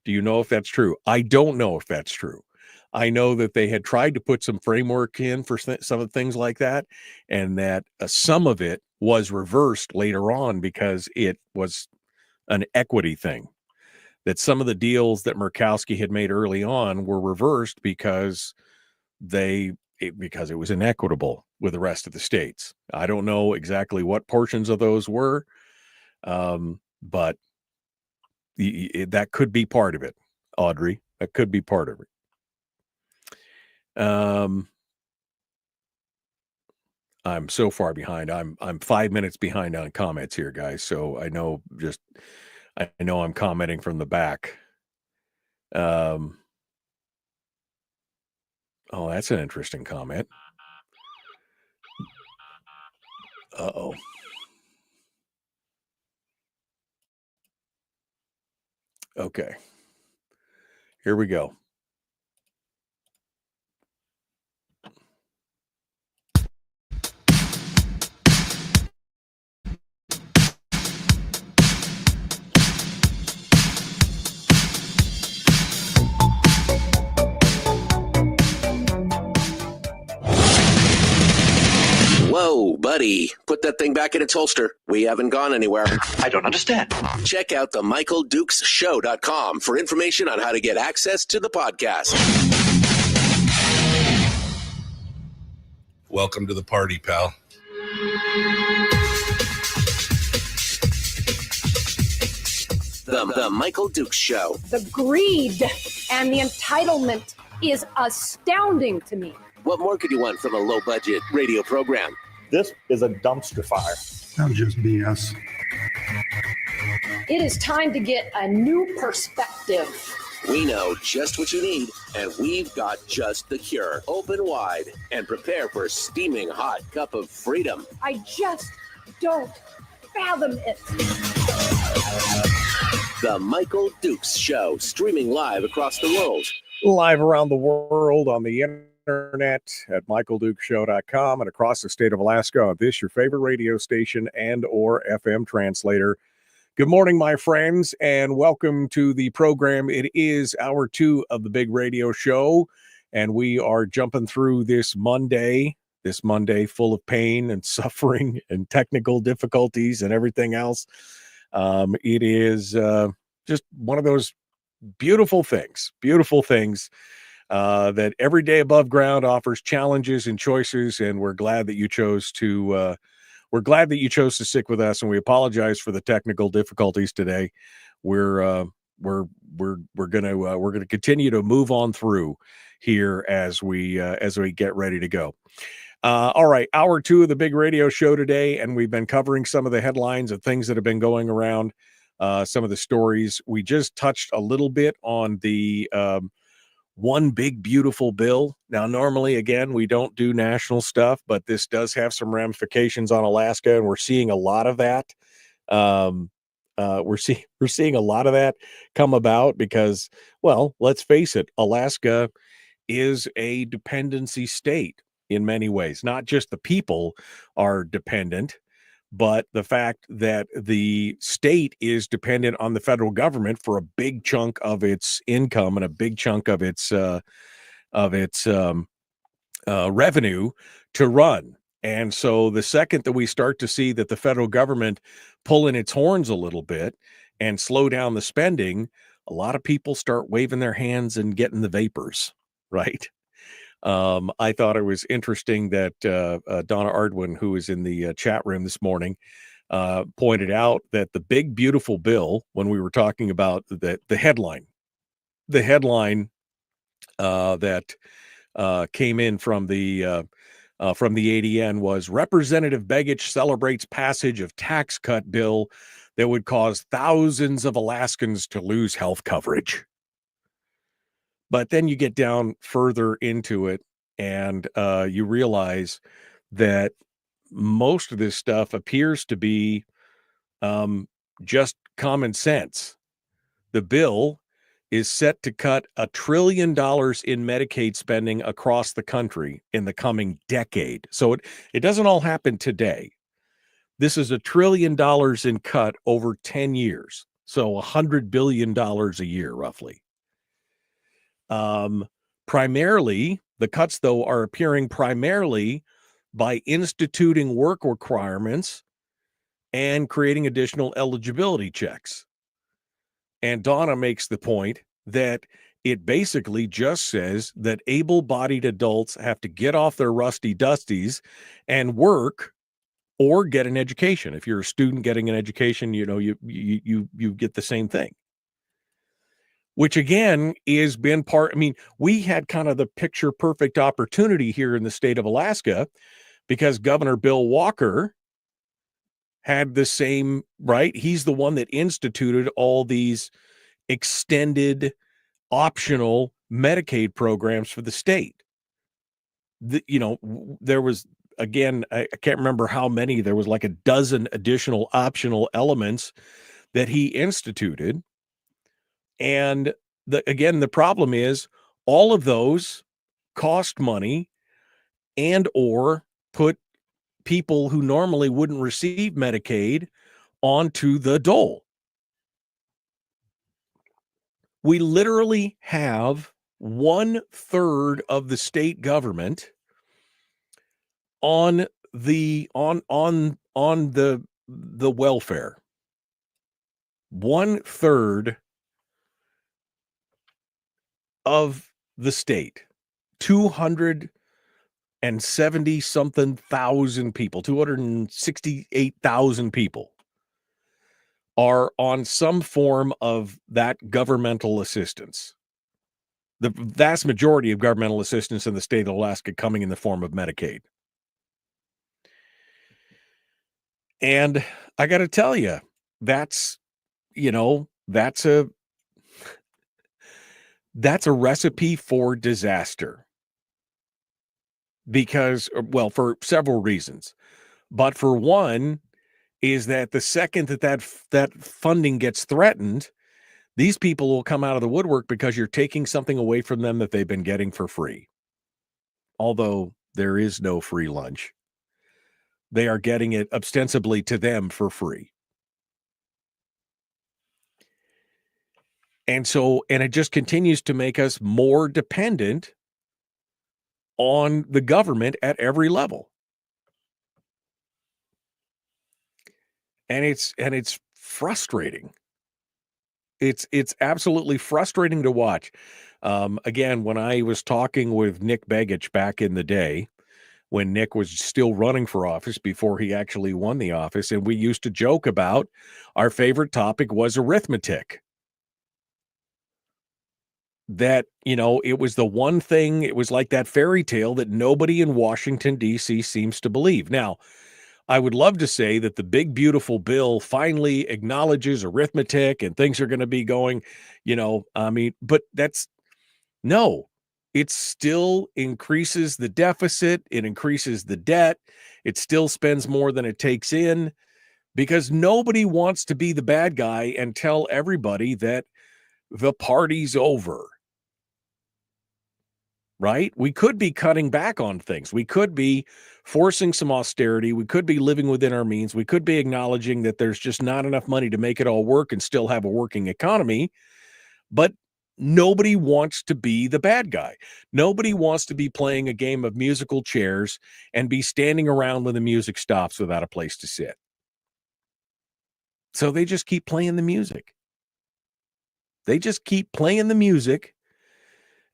S7: Do you know if that's true? I don't know if that's true. I know that they had tried to put some framework in for some of the things like that, and that some of it was reversed later on because it was an equity thing. That some of the deals that Murkowski had made early on were reversed because it was inequitable with the rest of the states. I don't know exactly what portions of those were, but that could be part of it, Audrey. That could be part of it. I'm so far behind. I'm 5 minutes behind on comments here, guys. So I know I'm commenting from the back. Oh, that's an interesting comment. Uh-oh. Okay. Here we go.
S1: Whoa, buddy. Put that thing back in its holster. We haven't gone anywhere.
S2: I don't understand.
S1: Check out the MichaelDukesShow.com for information on how to get access to the podcast.
S3: Welcome to the party, pal.
S1: The Michael Dukes Show.
S4: The greed and the entitlement is astounding to me.
S1: What more could you want from a low-budget radio program?
S5: This is a dumpster fire.
S6: That's just BS.
S4: It is time to get a new perspective.
S1: We know just what you need, and we've got just the cure. Open wide and prepare for a steaming hot cup of freedom.
S4: I just don't fathom it.
S1: The Michael Dukes Show, streaming live across the world.
S7: Live around the world on the internet at michaeldukeshow.com and across the state of Alaska on this, your favorite radio station and or FM translator. Good morning, my friends, and welcome to the program. It is hour 2 of the big radio show, and we are jumping through this Monday full of pain and suffering and technical difficulties and everything else. It is just one of those beautiful things that every day above ground offers challenges and choices, and we're glad that you chose to stick with us, and we apologize for the technical difficulties today. We're gonna continue to move on through here as we get ready to go. All right, hour 2 of the big radio show today, and we've been covering some of the headlines of things that have been going around, some of the stories. We just touched a little bit on the one big, beautiful bill. Now, normally, again, we don't do national stuff, but this does have some ramifications on Alaska, and we're seeing a lot of that. We're seeing a lot of that come about because, well, let's face it, Alaska is a dependency state in many ways. Not just the people are dependent, but the fact that the state is dependent on the federal government for a big chunk of its income and a big chunk of its revenue to run. And so the second that we start to see that the federal government pull in its horns a little bit and slow down the spending, a lot of people start waving their hands and getting the vapors, right? I thought it was interesting that Donna Ardwin, who is in the chat room this morning, pointed out that the big, beautiful bill, when we were talking about the headline that came in from the ADN was Representative Begich celebrates passage of tax cut bill that would cause thousands of Alaskans to lose health coverage. But then you get down further into it and you realize that most of this stuff appears to be just common sense. The bill is set to cut $1 trillion in Medicaid spending across the country in the coming decade. So it doesn't all happen today. This is $1 trillion in cut over 10 years. So $100 billion a year, roughly. Primarily, the cuts, though, are appearing primarily by instituting work requirements and creating additional eligibility checks. And Donna makes the point that it basically just says that able-bodied adults have to get off their rusty dusties and work or get an education. If you're a student getting an education, you know, you get the same thing. Which again is been part. I mean, we had kind of the picture perfect opportunity here in the state of Alaska because Governor Bill Walker had the same, right? He's the one that instituted all these extended optional Medicaid programs for the state. There was, again, I can't remember how many, there was like a dozen additional optional elements that he instituted. And the problem is all of those cost money and or put people who normally wouldn't receive Medicaid onto the dole. We literally have 1/3 of the state government on the welfare. 1/3 of the state, 270 something thousand people, 268,000 people are on some form of that governmental assistance. The vast majority of governmental assistance in the state of Alaska coming in the form of Medicaid. And I got to tell you, that's a recipe for disaster. Because, well, for several reasons. But for one is that the second that funding gets threatened, these people will come out of the woodwork because you're taking something away from them that they've been getting for free. Although there is no free lunch. They are getting it ostensibly to them for free. And it just continues to make us more dependent on the government at every level. And it's frustrating. It's absolutely frustrating to watch. Again, when I was talking with Nick Begich back in the day, when Nick was still running for office before he actually won the office, and we used to joke about our favorite topic was arithmetic. That, it was the one thing, it was like that fairy tale that nobody in Washington, D.C. seems to believe. Now, I would love to say that the big, beautiful bill finally acknowledges arithmetic and things are going to be going, but No, it still increases the deficit. It increases the debt. It still spends more than it takes in because nobody wants to be the bad guy and tell everybody that the party's over. Right? We could be cutting back on things. We could be forcing some austerity. We could be living within our means. We could be acknowledging that there's just not enough money to make it all work and still have a working economy. But nobody wants to be the bad guy. Nobody wants to be playing a game of musical chairs and be standing around when the music stops without a place to sit. So they just keep playing the music. They just keep playing the music.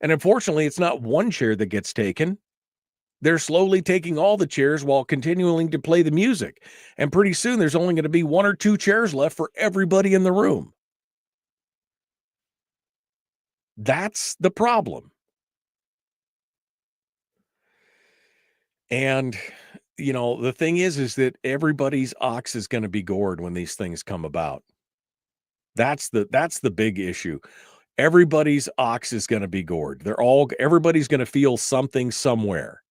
S7: And unfortunately, it's not one chair that gets taken. They're slowly taking all the chairs while continuing to play the music. And pretty soon, there's only going to be 1 or 2 chairs left for everybody in the room. That's the problem. And, the thing is that everybody's ox is going to be gored when these things come about. That's the big issue. Everybody's ox is going to be gored. Everybody's going to feel something somewhere.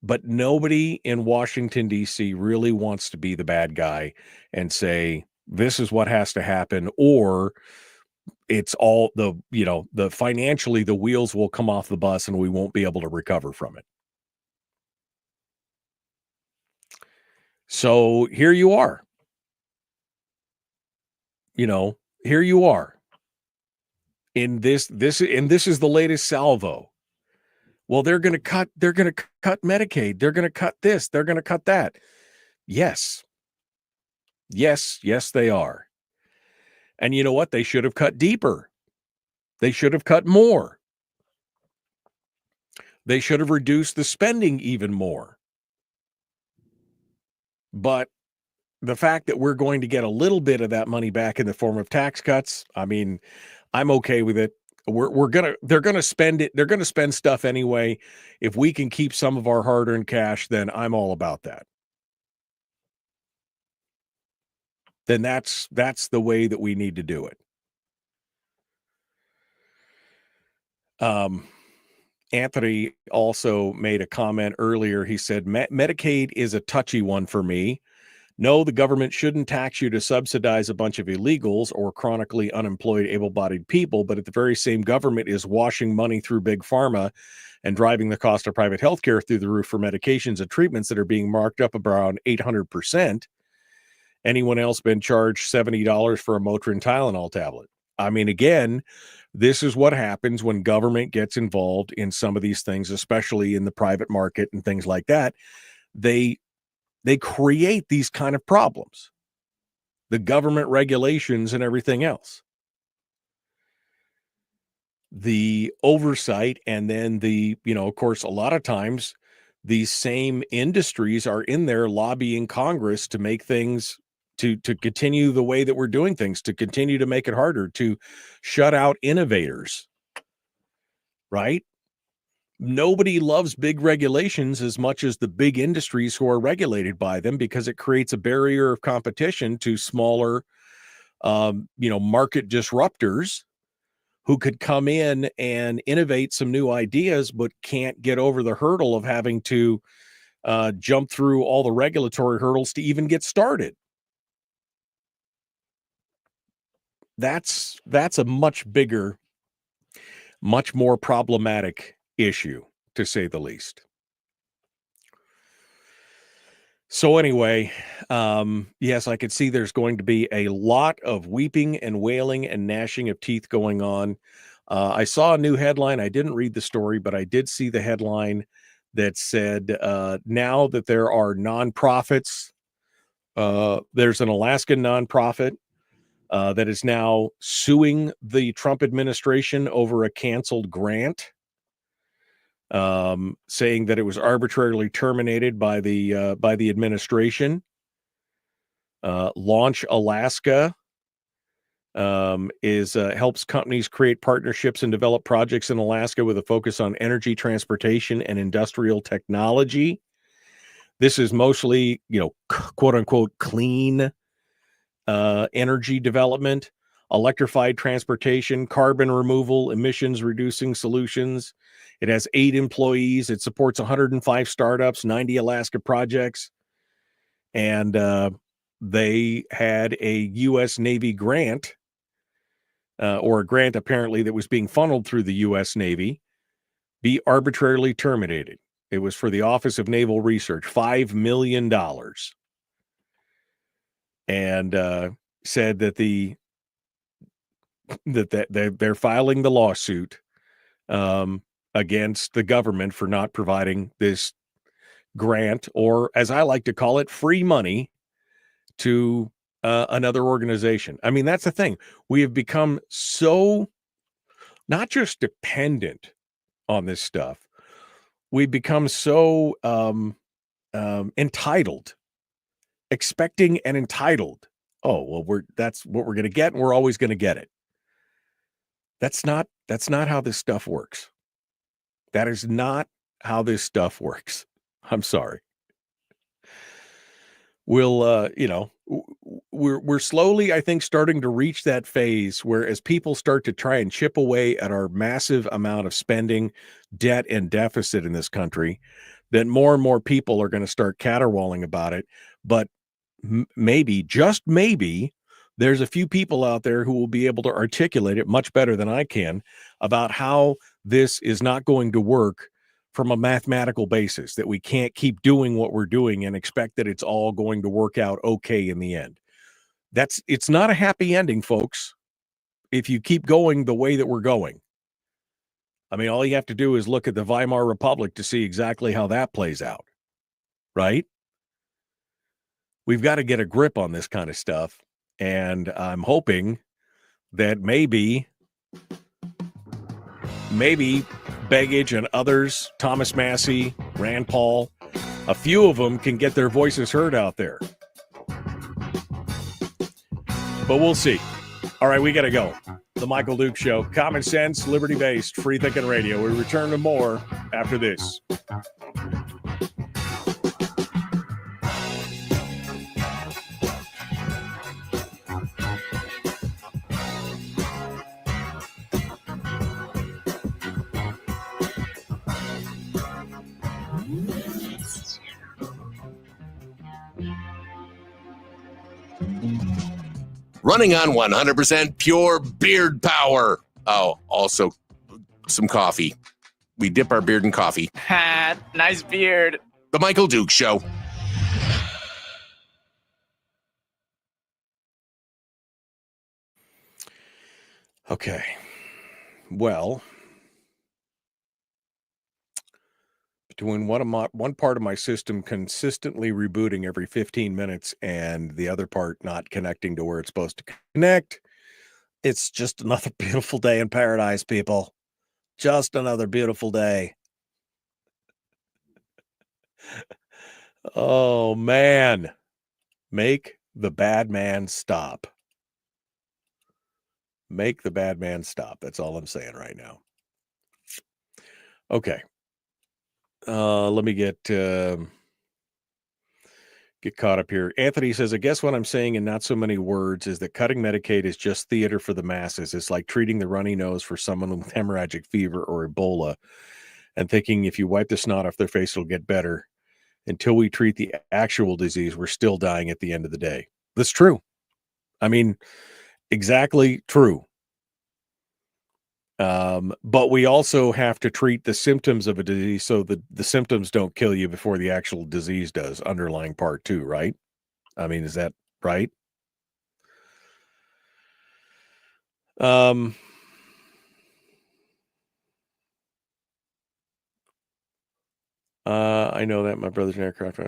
S7: But nobody in Washington, D.C. really wants to be the bad guy and say, this is what has to happen, or it's all the financially, the wheels will come off the bus and we won't be able to recover from it. So here you are. Here you are. And this is the latest salvo. Well, they're going to cut Medicaid. They're going to cut this. They're going to cut that. Yes, they are. And you know what? They should have cut deeper. They should have cut more. They should have reduced the spending even more. But the fact that we're going to get a little bit of that money back in the form of tax cuts, I mean, I'm okay with it. They're gonna spend it. They're gonna spend stuff anyway. If we can keep some of our hard-earned cash, then I'm all about that. Then that's the way that we need to do it. Anthony also made a comment earlier. He said, Medicaid is a touchy one for me. No, the government shouldn't tax you to subsidize a bunch of illegals or chronically unemployed, able-bodied people, but at the very same government is washing money through big pharma and driving the cost of private health care through the roof for medications and treatments that are being marked up around 800%. Anyone else been charged $70 for a Motrin Tylenol tablet? I mean, again, this is what happens when government gets involved in some of these things, especially in the private market and things like that. They create these kind of problems, the government regulations and everything else, the oversight. And then of course, a lot of times these same industries are in there lobbying Congress to make things to continue the way that we're doing things, to continue to make it harder, to shut out innovators, right? Nobody loves big regulations as much as the big industries who are regulated by them, because it creates a barrier of competition to smaller, market disruptors who could come in and innovate some new ideas, but can't get over the hurdle of having to jump through all the regulatory hurdles to even get started. That's a much bigger, much more problematic issue, to say the least. So anyway, yes, I could see there's going to be a lot of weeping and wailing and gnashing of teeth going on. I saw a new headline. I didn't read the story, but I did see the headline that said, now that there are nonprofits, there's an Alaskan nonprofit that is now suing the Trump administration over a canceled grant, saying that it was arbitrarily terminated by the administration. Launch Alaska helps companies create partnerships and develop projects in Alaska with a focus on energy, transportation, and industrial technology. This is mostly, quote unquote, clean energy development. electrified transportation, carbon removal, emissions reducing solutions. It has 8 employees. It supports 105 startups, 90 Alaska projects. And they had a U.S. Navy grant, or a grant apparently that was being funneled through the U.S. Navy, be arbitrarily terminated. It was for the Office of Naval Research, $5 million. And said that they're filing the lawsuit against the government for not providing this grant, or as I like to call it, free money to another organization. I mean, that's the thing. We have become so not just dependent on this stuff. We've become so entitled, expecting and entitled. Oh, well, that's what we're going to get, and we're always going to get it. That's not how this stuff works. That is not how this stuff works. I'm sorry. We'll, we're slowly, I think, starting to reach that phase where as people start to try and chip away at our massive amount of spending, debt, and deficit in this country, that more and more people are going to start caterwauling about it. But maybe, just maybe, there's a few people out there who will be able to articulate it much better than I can about how this is not going to work from a mathematical basis, that we can't keep doing what we're doing and expect that it's all going to work out okay in the end. It's not a happy ending, folks, if you keep going the way that we're going. I mean, all you have to do is look at the Weimar Republic to see exactly how that plays out, right? We've got to get a grip on this kind of stuff, and I'm hoping that maybe Begich and others, Thomas Massey, Rand Paul, a few of them can get their voices heard out there. But we'll see. All right, we got to go. The Michael Duke Show. Common sense, liberty-based, free-thinking radio. We return to more after this.
S1: Running on 100% pure beard power. Oh, also some coffee. We dip our beard in coffee.
S2: Ha, nice beard.
S1: The Michael Duke Show.
S7: Okay. Well, between one part of my system consistently rebooting every 15 minutes and the other part not connecting to where it's supposed to connect, it's just another beautiful day in paradise, people. Just another beautiful day. Oh, man. Make the bad man stop. Make the bad man stop. That's all I'm saying right now. Okay. Let me get caught up here. Anthony says, I guess what I'm saying in not so many words is that cutting Medicaid is just theater for the masses. It's like treating the runny nose for someone with hemorrhagic fever or Ebola and thinking if you wipe the snot off their face, it'll get better. Until we treat the actual disease, we're still dying at the end of the day. That's true. I mean, exactly true. But we also have to treat the symptoms of a disease so that the symptoms don't kill you before the actual disease does, underlying part 2, right? I mean, is that right? I know that my brother's an aircraft.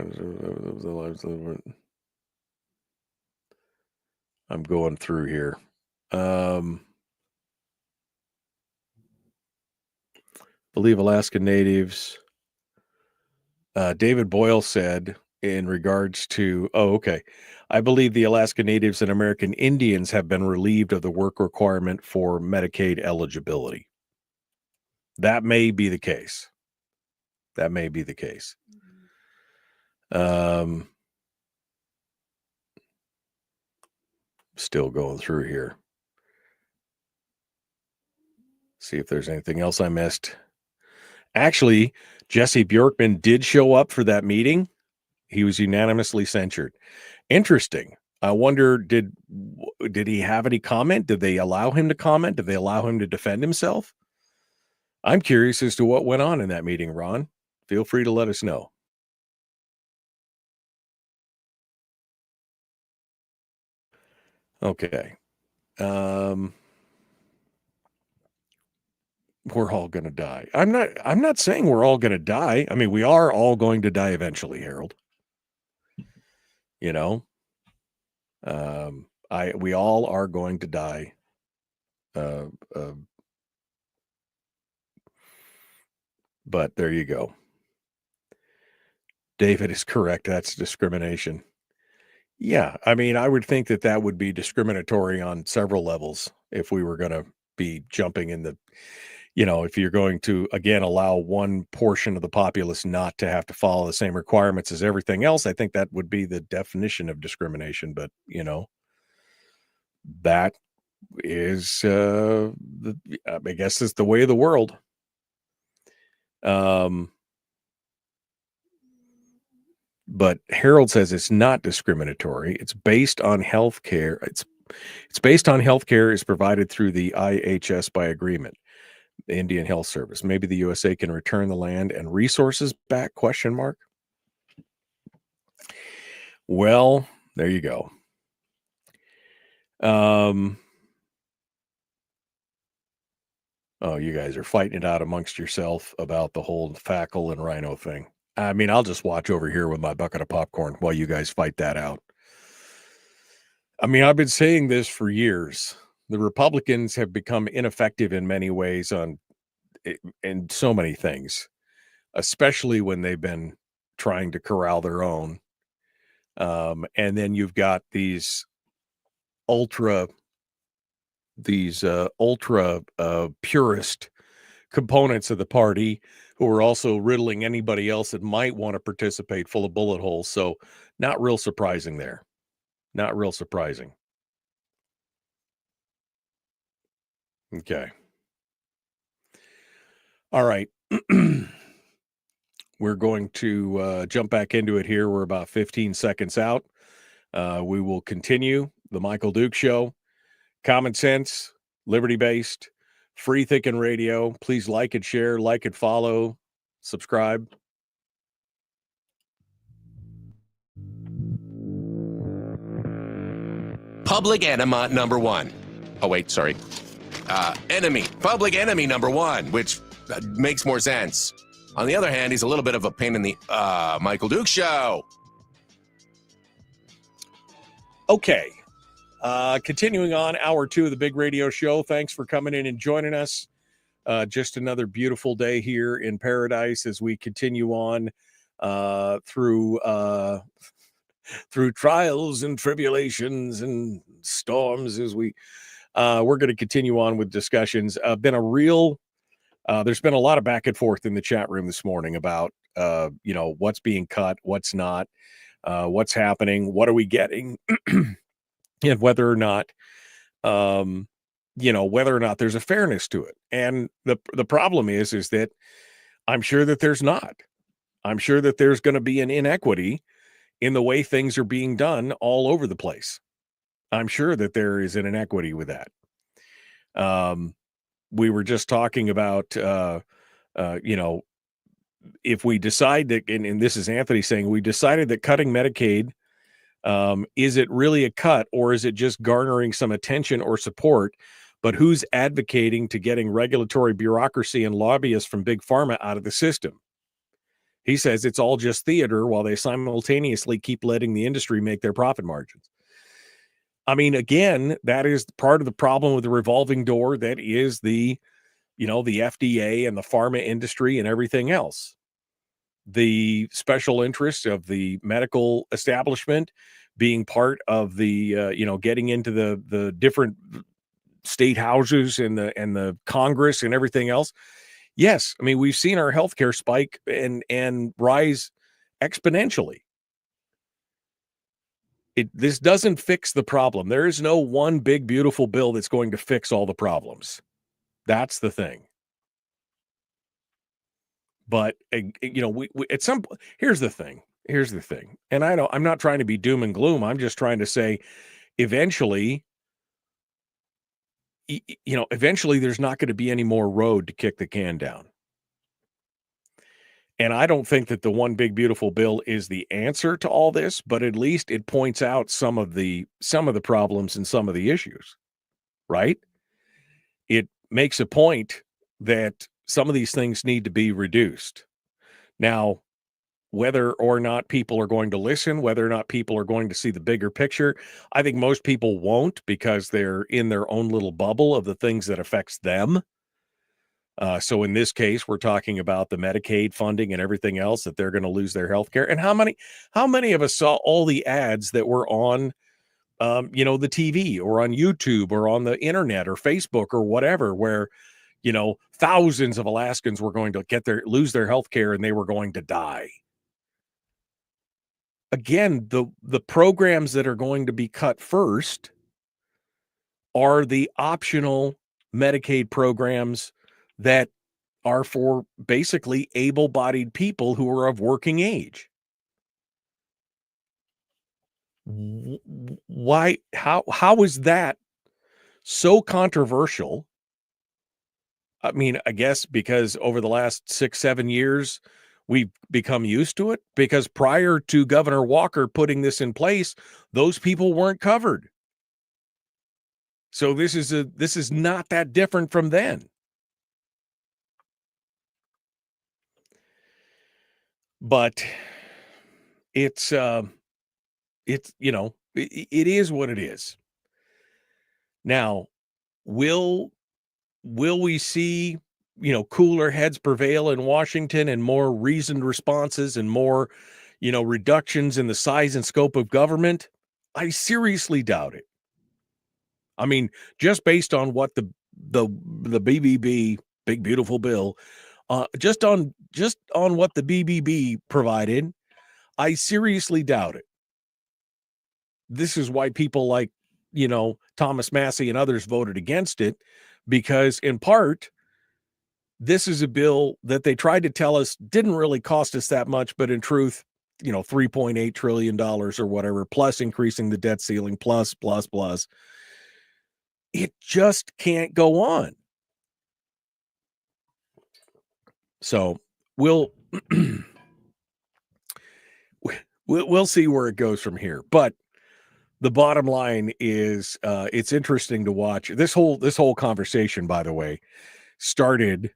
S7: I'm going through here. Believe Alaska Natives. David Boyle said in regards to, I believe the Alaska Natives and American Indians have been relieved of the work requirement for Medicaid eligibility. That may be the case. That may be the case. Still going through here. See if there's anything else I missed. Actually, Jesse Bjorkman did show up for that meeting. He was unanimously censured. Interesting. I wonder, did he have any comment? Did they allow him to comment? Did they allow him to defend himself? I'm curious as to what went on in that meeting, Ron. Feel free to let us know. Okay. We're all going to die. I'm not saying we're all going to die. I mean, we are all going to die eventually, Harold. You know, we all are going to die. But there you go. David is correct. That's discrimination. Yeah. I mean, I would think that would be discriminatory on several levels if we were going to be jumping in the, if you're going to, again, allow one portion of the populace not to have to follow the same requirements as everything else, I think that would be the definition of discrimination. But, that is, I guess it's the way of the world. But Harold says it's not discriminatory. It's based on healthcare. It's based on healthcare is provided through the IHS by agreement, the Indian Health Service. Maybe the USA can return the land and resources back? ? Well, there you go. Oh, you guys are fighting it out amongst yourself about the whole Fackle and Rhino thing. I mean, I'll just watch over here with my bucket of popcorn while you guys fight that out. I mean, I've been saying this for years. The Republicans have become ineffective in many ways in so many things, especially when they've been trying to corral their own. And then you've got these ultra purist components of the party who are also riddling anybody else that might want to participate full of bullet holes. So not real surprising there. Not real surprising. Okay. All right. We're going to jump back into it here. We're about 15 seconds out. We will continue the Michael Duke Show. Common sense, liberty-based, free thinking radio. Please like and share, like and follow, subscribe.
S1: Public enema number one. Oh, wait, sorry. Public enemy number one, which makes more sense. On the other hand, he's a little bit of a pain in the Michael Duke Show.
S7: Okay. Continuing on hour 2 of the big radio show. Thanks for coming in and joining us. Just another beautiful day here in paradise as we continue on through trials and tribulations and storms as we're going to continue on with discussions. There's been a lot of back and forth in the chat room this morning about what's being cut, what's not, what's happening, what are we getting, and whether or not there's a fairness to it. And the problem is that I'm sure that there's not. I'm sure that there's going to be an inequity in the way things are being done all over the place. I'm sure that there is an inequity with that. We were just talking about, if we decide that, and this is Anthony saying, we decided that cutting Medicaid, is it really a cut or is it just garnering some attention or support? But who's advocating to getting regulatory bureaucracy and lobbyists from Big Pharma out of the system? He says it's all just theater while they simultaneously keep letting the industry make their profit margins. I mean, again, that is part of the problem with the revolving door. That is the FDA and the pharma industry and everything else. The special interests of the medical establishment being part of the, getting into the different state houses and the Congress and everything else. Yes. I mean, we've seen our healthcare spike and rise exponentially. This doesn't fix the problem. There is no one big, beautiful bill that's going to fix all the problems. That's the thing. But we at some point, here's the thing. And I'm not trying to be doom and gloom. I'm just trying to say eventually, eventually there's not going to be any more road to kick the can down. And I don't think that the one big beautiful bill is the answer to all this, but at least it points out some of the problems and some of the issues, right? It makes a point that some of these things need to be reduced. Now, whether or not people are going to listen, whether or not people are going to see the bigger picture, I think most people won't, because they're in their own little bubble of the things that affects them. So in this case, we're talking about the Medicaid funding and everything else, that they're going to lose their health care. And how many of us saw all the ads that were on, the TV or on YouTube or on the internet or Facebook or whatever, where, thousands of Alaskans were going to lose their health care and they were going to die. Again, the programs that are going to be cut first are the optional Medicaid programs that are for basically able-bodied people who are of working age. Why? How is that so controversial? I mean, I guess because over the last 6-7 years, we've become used to it, because prior to Governor Walker putting this in place, those people weren't covered. So this is not that different from then. But it is what it is. Now, will we see, cooler heads prevail in Washington and more reasoned responses and more, reductions in the size and scope of government? I seriously doubt it. I mean, just based on what the BBB, big beautiful bill, just on what the BBB provided, I seriously doubt it. This is why people like, Thomas Massey and others voted against it, because in part, this is a bill that they tried to tell us didn't really cost us that much, but in truth, $3.8 trillion or whatever, plus increasing the debt ceiling, plus. It just can't go on. So we'll see where it goes from here. But the bottom line is, it's interesting to watch. This whole conversation, by the way, started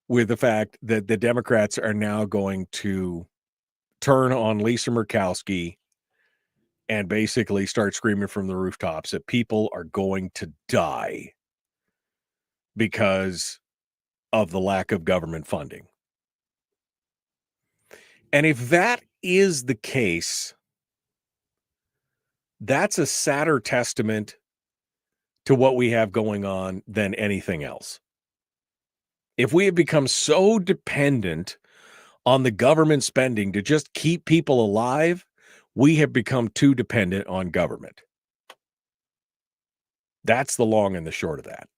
S7: with the fact that the Democrats are now going to turn on Lisa Murkowski and basically start screaming from the rooftops that people are going to die because of the lack of government funding. And if that is the case, that's a sadder testament to what we have going on than anything else. If we have become so dependent on the government spending to just keep people alive, we have become too dependent on government. That's the long and the short of that.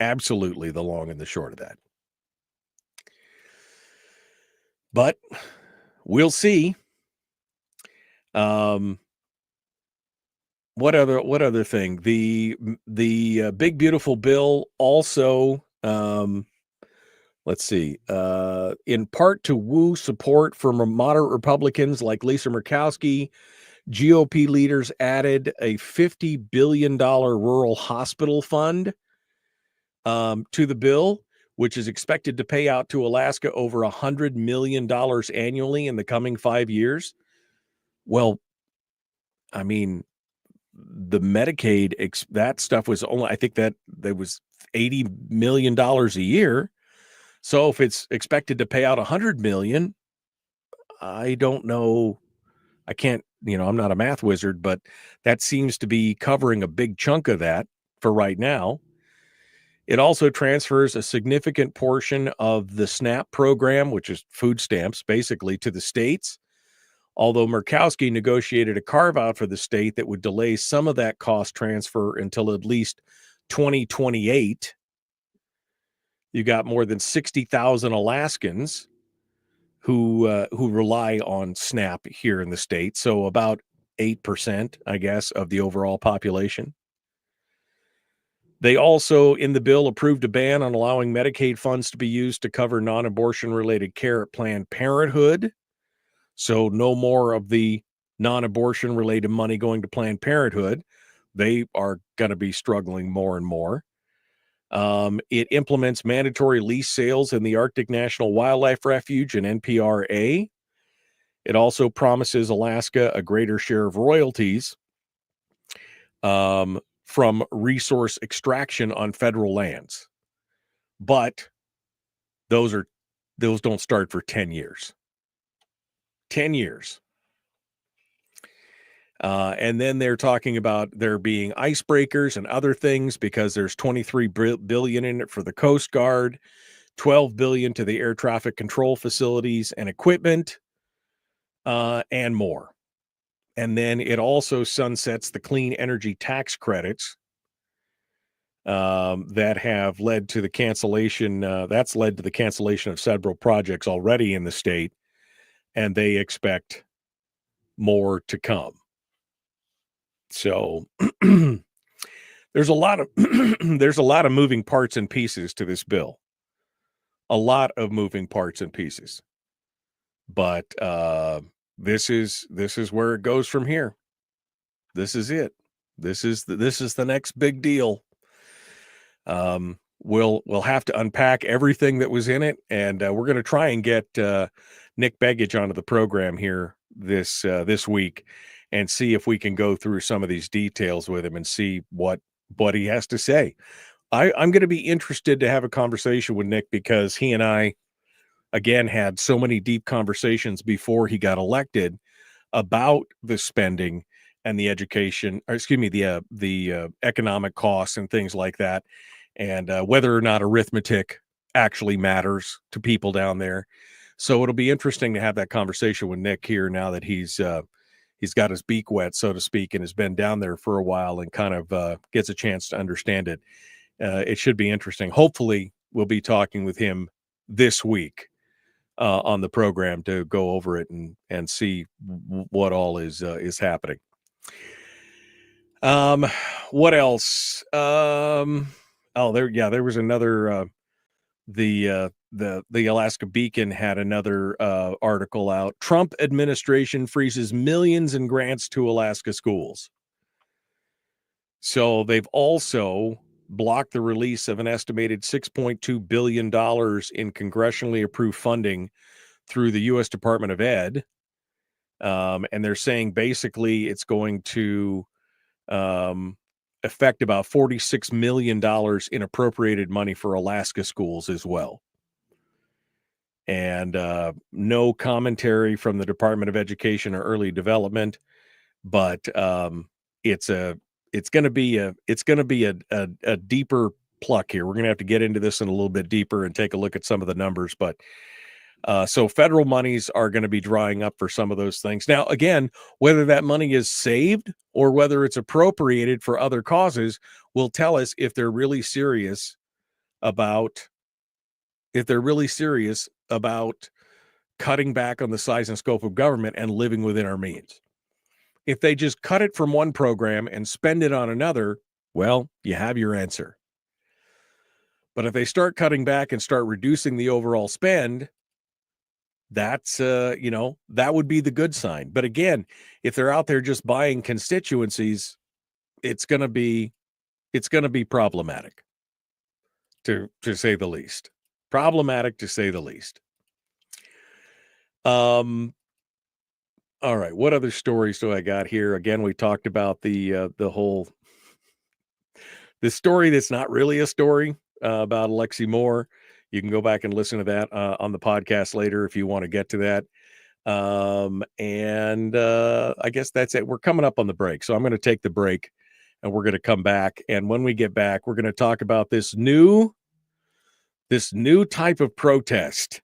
S7: Absolutely the long and the short of that. But we'll see. What other thing? The big beautiful bill also, let's see, in part to woo support from moderate Republicans like Lisa Murkowski, GOP leaders added a $50 billion rural hospital fund to the bill, which is expected to pay out to Alaska over $100 million annually in the coming 5 years. Well, I mean, the Medicaid, that stuff was only, I think that there was $80 million a year. So if it's expected to pay out $100 million, I don't know. I can't, I'm not a math wizard, but that seems to be covering a big chunk of that for right now. It also transfers a significant portion of the SNAP program, which is food stamps, basically, to the states. Although Murkowski negotiated a carve-out for the state that would delay some of that cost transfer until at least 2028, you got more than 60,000 Alaskans who rely on SNAP here in the state. So about 8%, I guess, of the overall population. They also, in the bill, approved a ban on allowing Medicaid funds to be used to cover non-abortion related care at Planned Parenthood. So no more of the non-abortion related money going to Planned Parenthood. They are going to be struggling more and more. It implements mandatory lease sales in the Arctic National Wildlife Refuge and NPRA. It also promises Alaska a greater share of royalties from resource extraction on federal lands. But those don't start for 10 years. 10 years. And then they're talking about there being icebreakers and other things because there's $23 billion in it for the Coast Guard, $12 billion to the air traffic control facilities and equipment, and more. And then it also sunsets the clean energy tax credits that have led to the cancellation. That's led to the cancellation of several projects already in the state, and they expect more to come. So there's a lot of there's a lot of moving parts and pieces to this bill. A lot of moving parts and pieces. But this is where it goes from here. This is it. This is the next big deal. We'll have to unpack everything that was in it, and we're going to try and get Nick Begich onto the program here this week and see if we can go through some of these details with him and see what he has to say. I'm going to be interested to have a conversation with Nick because he and I, again, had so many deep conversations before he got elected about the spending and the education, or excuse me, the economic costs and things like that, and whether or not arithmetic actually matters to people down there. So it'll be interesting to have that conversation with Nick here now that he's got his beak wet, so to speak, and has been down there for a while and kind of gets a chance to understand it. It should be interesting. Hopefully, we'll be talking with him this week on the program to go over it and see what all is happening. What else? There was another. The Alaska Beacon had another article out. Trump administration freezes millions in grants to Alaska schools. So they've also blocked the release of an estimated $6.2 billion in congressionally approved funding through the U.S. Department of Ed. And they're saying basically it's going to affect about $46 million in appropriated money for Alaska schools as well. And no commentary from the Department of Education or Early Development, but it's going to be a deeper pluck here. We're going to have to get into this in a little bit deeper and take a look at some of the numbers. But so federal monies are going to be drying up for some of those things. Now, again, whether that money is saved or whether it's appropriated for other causes will tell us if they're really serious about cutting back on the size and scope of government and living within our means. If they just cut it from one program and spend it on another, well, you have your answer. But if they start cutting back and start reducing the overall spend, that's, that would be the good sign. But again, if they're out there just buying constituencies, it's going to be problematic, to say the least. Problematic, to say the least. All right. What other stories do I got here? Again, we talked about the story that's not really a story about Alexi Moore. You can go back and listen to that on the podcast later if you want to get to that. And I guess that's it. We're coming up on the break. So I'm going to take the break and we're going to come back. And when we get back, we're going to talk about this new type of protest.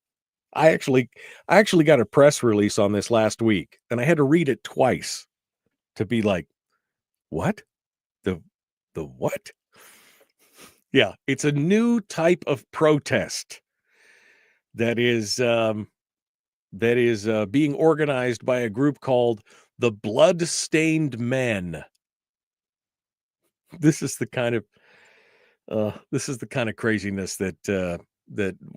S7: I actually got a press release on this last week, and I had to read it twice to be like, what? The what? Yeah, it's a new type of protest that is being organized by a group called the Blood-Stained Men. This is the kind of craziness that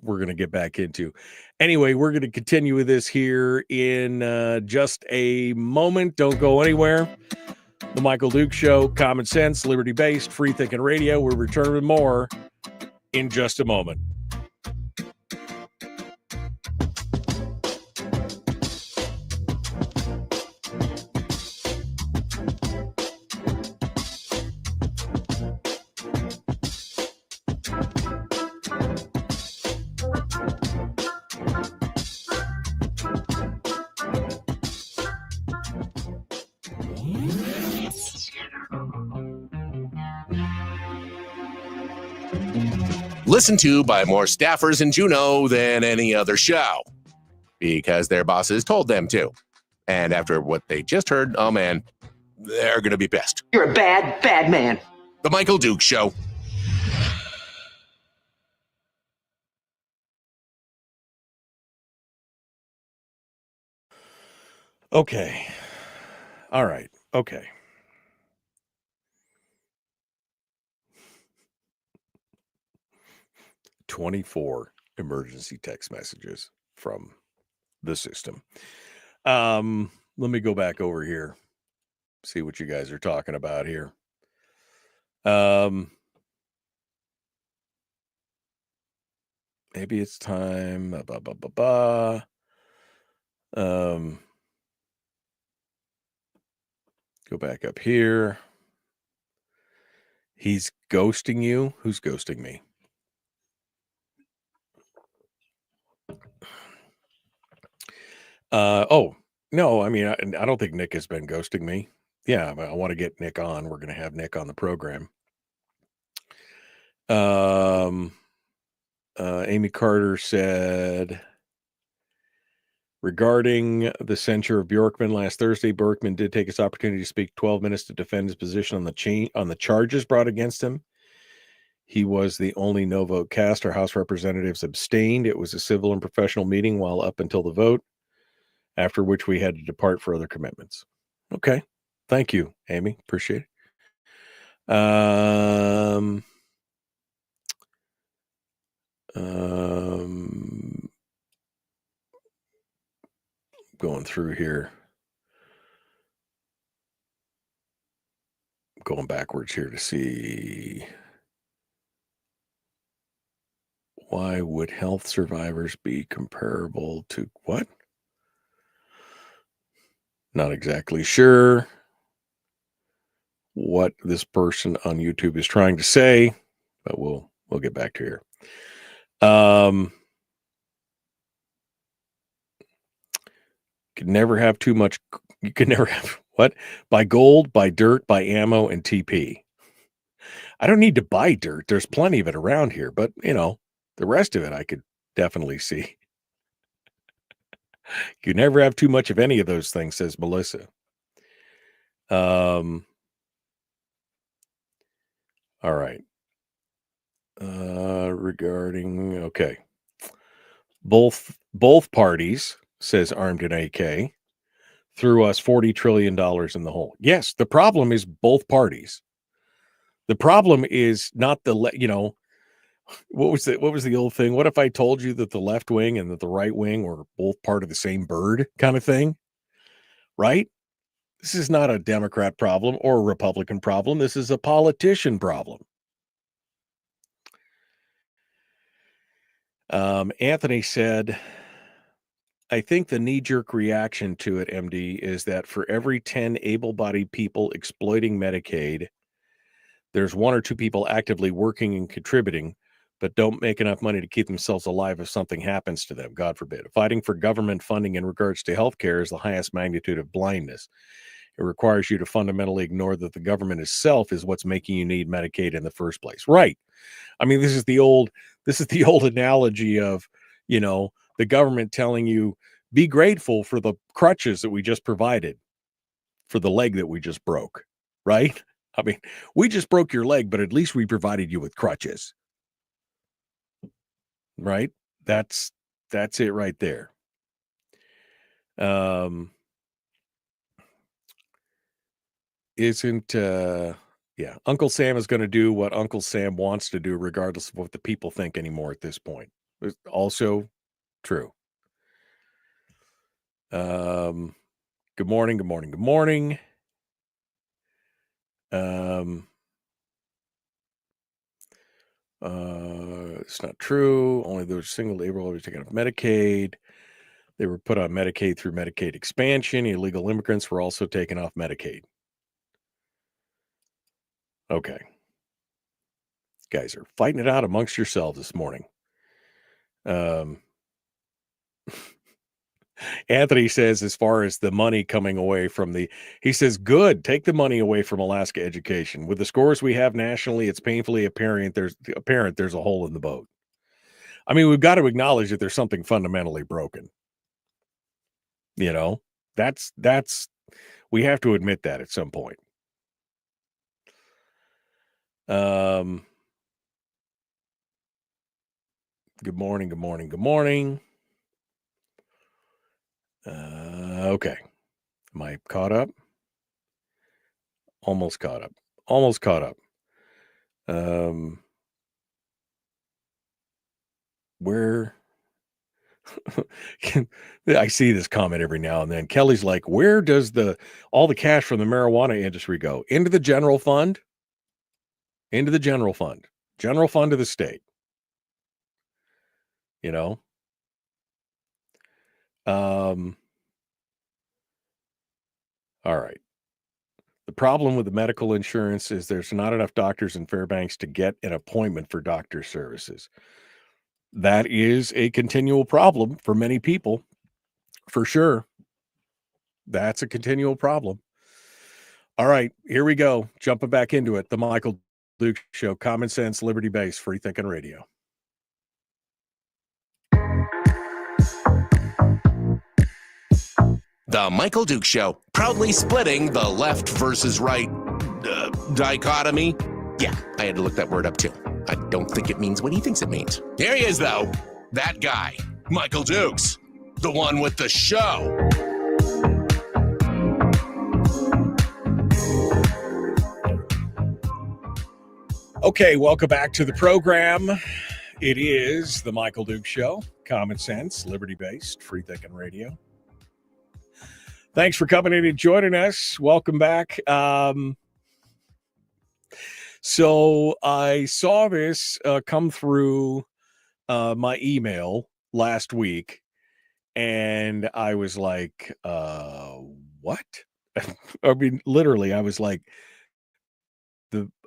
S7: we're going to get back into. Anyway, we're going to continue with this here in just a moment. Don't go anywhere. The Michael Duke Show, common sense, liberty-based, free-thinking radio. We'll return with more in just a moment.
S1: Listened to by more staffers in Juneau than any other show because their bosses told them to. And after what they just heard, oh man, they're going to be pissed.
S3: You're a bad, bad man.
S1: The Michael Duke Show.
S7: Okay. All right. Okay. "24 emergency text messages from the system." Let me go back over here, see what you guys are talking about here. Maybe it's time. Go back up here. He's ghosting you. Who's ghosting me? Oh, no, I mean, I don't think Nick has been ghosting me. Yeah, I want to get Nick on. We're going to have Nick on the program. Amy Carter said, regarding the censure of Bjorkman last Thursday, Bjorkman did take his opportunity to speak 12 minutes to defend his position on the charges brought against him. He was the only no vote cast. Our House representatives abstained. It was a civil and professional meeting while up until the vote, after which we had to depart for other commitments. Okay. Thank you, Amy. Appreciate it. Going through here. Going backwards here to see why would health survivors be comparable to what? Not exactly sure what this person on YouTube is trying to say, but we'll get back to here. Could never have too much. You could never have what? Buy gold, buy dirt, buy ammo, and TP. I don't need to buy dirt. There's plenty of it around here, but the rest of it I could definitely see. You never have too much of any of those things, says Melissa. All right. Regarding, okay. Both parties, says Armed and AK, threw us $40 trillion in the hole. Yes, the problem is both parties. The problem is not what was the old thing? What if I told you that the left wing and that the right wing were both part of the same bird kind of thing? Right? This is not a Democrat problem or a Republican problem. This is a politician problem. Anthony said, I think the knee-jerk reaction to it, MD, is that for every 10 able-bodied people exploiting Medicaid, there's 1 or 2 people actively working and contributing, but don't make enough money to keep themselves alive if something happens to them, God forbid. Fighting for government funding in regards to healthcare is the highest magnitude of blindness. It requires you to fundamentally ignore that the government itself is what's making you need Medicaid in the first place. Right. I mean, this is the old analogy of, the government telling you, be grateful for the crutches that we just provided, for the leg that we just broke, right? I mean, we just broke your leg, but at least we provided you with crutches. Right? That's it right there. Isn't yeah, Uncle Sam is going to do what Uncle Sam wants to do regardless of what the people think anymore at this point. It's also true. Good morning, good morning, good morning. It's not true. Only those single labor will be taken off Medicaid. They were put on Medicaid through Medicaid expansion. Illegal immigrants were also taken off Medicaid. Okay. Guys are fighting it out amongst yourselves this morning. Anthony says, as far as the money coming away from he says, good, take the money away from Alaska education. With the scores we have nationally, it's painfully apparent there's a hole in the boat. I mean, we've got to acknowledge that there's something fundamentally broken. You know, that's we have to admit that at some point. Good morning, good morning, good morning. Okay. Am I caught up? Almost caught up. Almost caught up. Where I see this comment every now and then. Kelly's like, where does all the cash from the marijuana industry go? Into the general fund? Into the general fund. General fund of the state. You know? All right. The problem with the medical insurance is there's not enough doctors in Fairbanks to get an appointment for doctor services. That is a continual problem for many people, for sure. That's a continual problem. All right, here we go. Jumping back into it. The Michael Duke Show, common sense, liberty-based, free thinking radio.
S1: The Michael Duke Show, proudly splitting the left versus right dichotomy. Yeah, I had to look that word up too. I don't think it means what he thinks it means. Here he is, though. That guy, Michael Dukes, the one with the show.
S7: Okay, welcome back to the program. It is the Michael Duke Show, common sense, liberty-based, free thinking radio. Thanks for coming in and joining us. Welcome back. So I saw this come through my email last week, and I was like, what? I mean, literally, I was like,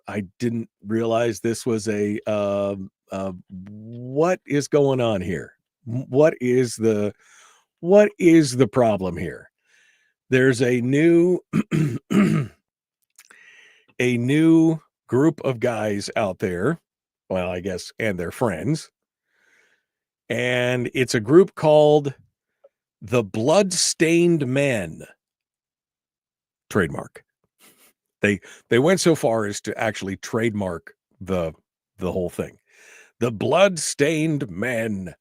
S7: I didn't realize this was what is going on here? What is the problem here? There's a new group of guys out there, well, I guess, and their friends, and it's a group called the Bloodstained Men. Trademark. They went so far as to actually trademark the whole thing. The Bloodstained Men.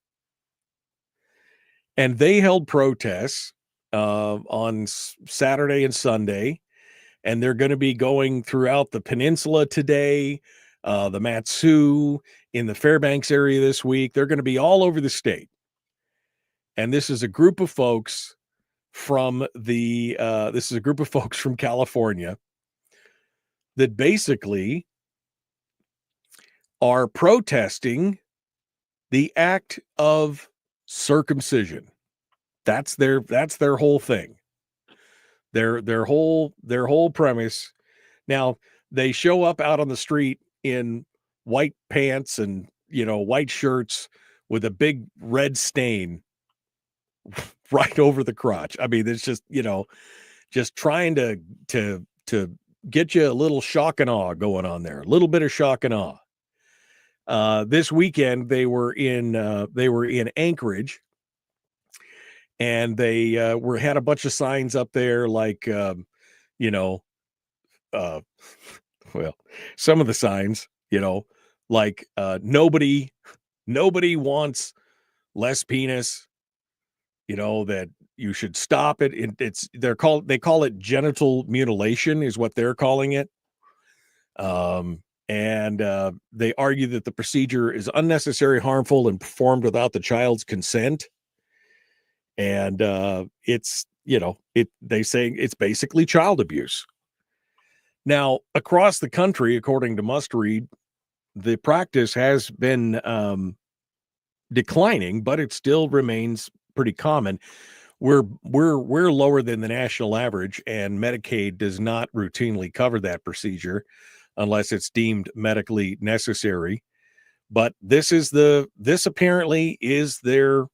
S7: And they held protests on Saturday and Sunday, and they're going to be going throughout the peninsula today, the Matsu, in the Fairbanks area this week. They're going to be all over the state. And this is a group of folks from California that basically are protesting the act of circumcision. That's their whole thing. Their whole premise. Now, they show up out on the street in white pants and, white shirts with a big red stain right over the crotch. I mean, it's just, just trying to get you a little shock and awe going on there, a little bit of shock and awe. This weekend they were in Anchorage, and they had a bunch of signs up there like, well, some of the signs, like nobody wants less penis, that you should stop it. They call it genital mutilation is what they're calling it. And they argue that the procedure is unnecessary, harmful, and performed without the child's consent. And they say it's basically child abuse. Now, across the country, according to Must Read, the practice has been declining, but it still remains pretty common. We're lower than the national average, and Medicaid does not routinely cover that procedure unless it's deemed medically necessary. But this apparently is their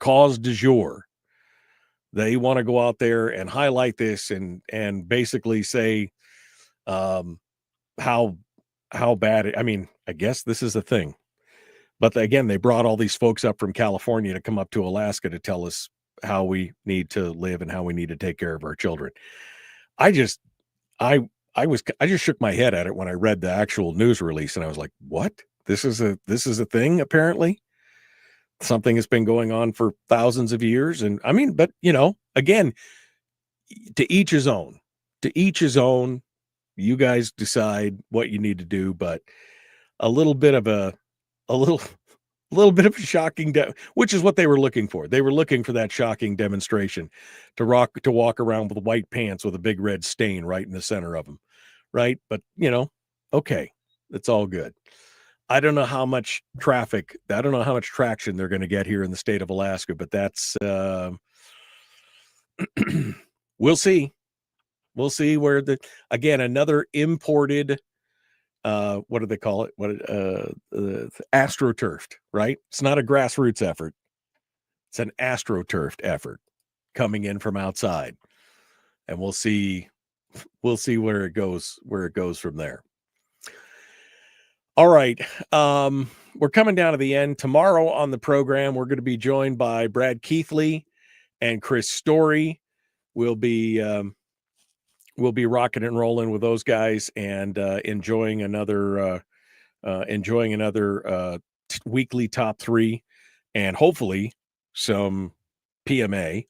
S7: cause du jour. They want to go out there and highlight this and basically say how bad it, I mean, I guess this is a thing. But again, they brought all these folks up from California to come up to Alaska to tell us how we need to live and how we need to take care of our children. I just shook my head at it when I read the actual news release, and I was like, what? This is a thing, apparently. Something has been going on for thousands of years. And I mean, but again, to each his own. To each his own. You guys decide what you need to do, but a little bit of a shocking, which is what they were looking for. They were looking for that shocking demonstration to walk around with white pants with a big red stain right in the center of them. Right. But okay, it's all good. I don't know how much traction they're going to get here in the state of Alaska, but that's, we'll see. We'll see where another imported, what do they call it? AstroTurfed, right? It's not a grassroots effort. It's an AstroTurfed effort coming in from outside, and we'll see where it goes from there. All right. We're coming down to the end. Tomorrow on the program, we're going to be joined by Brad Keithley and Chris Story. We'll be rocking and rolling with those guys and enjoying another weekly top three, and hopefully some PMA.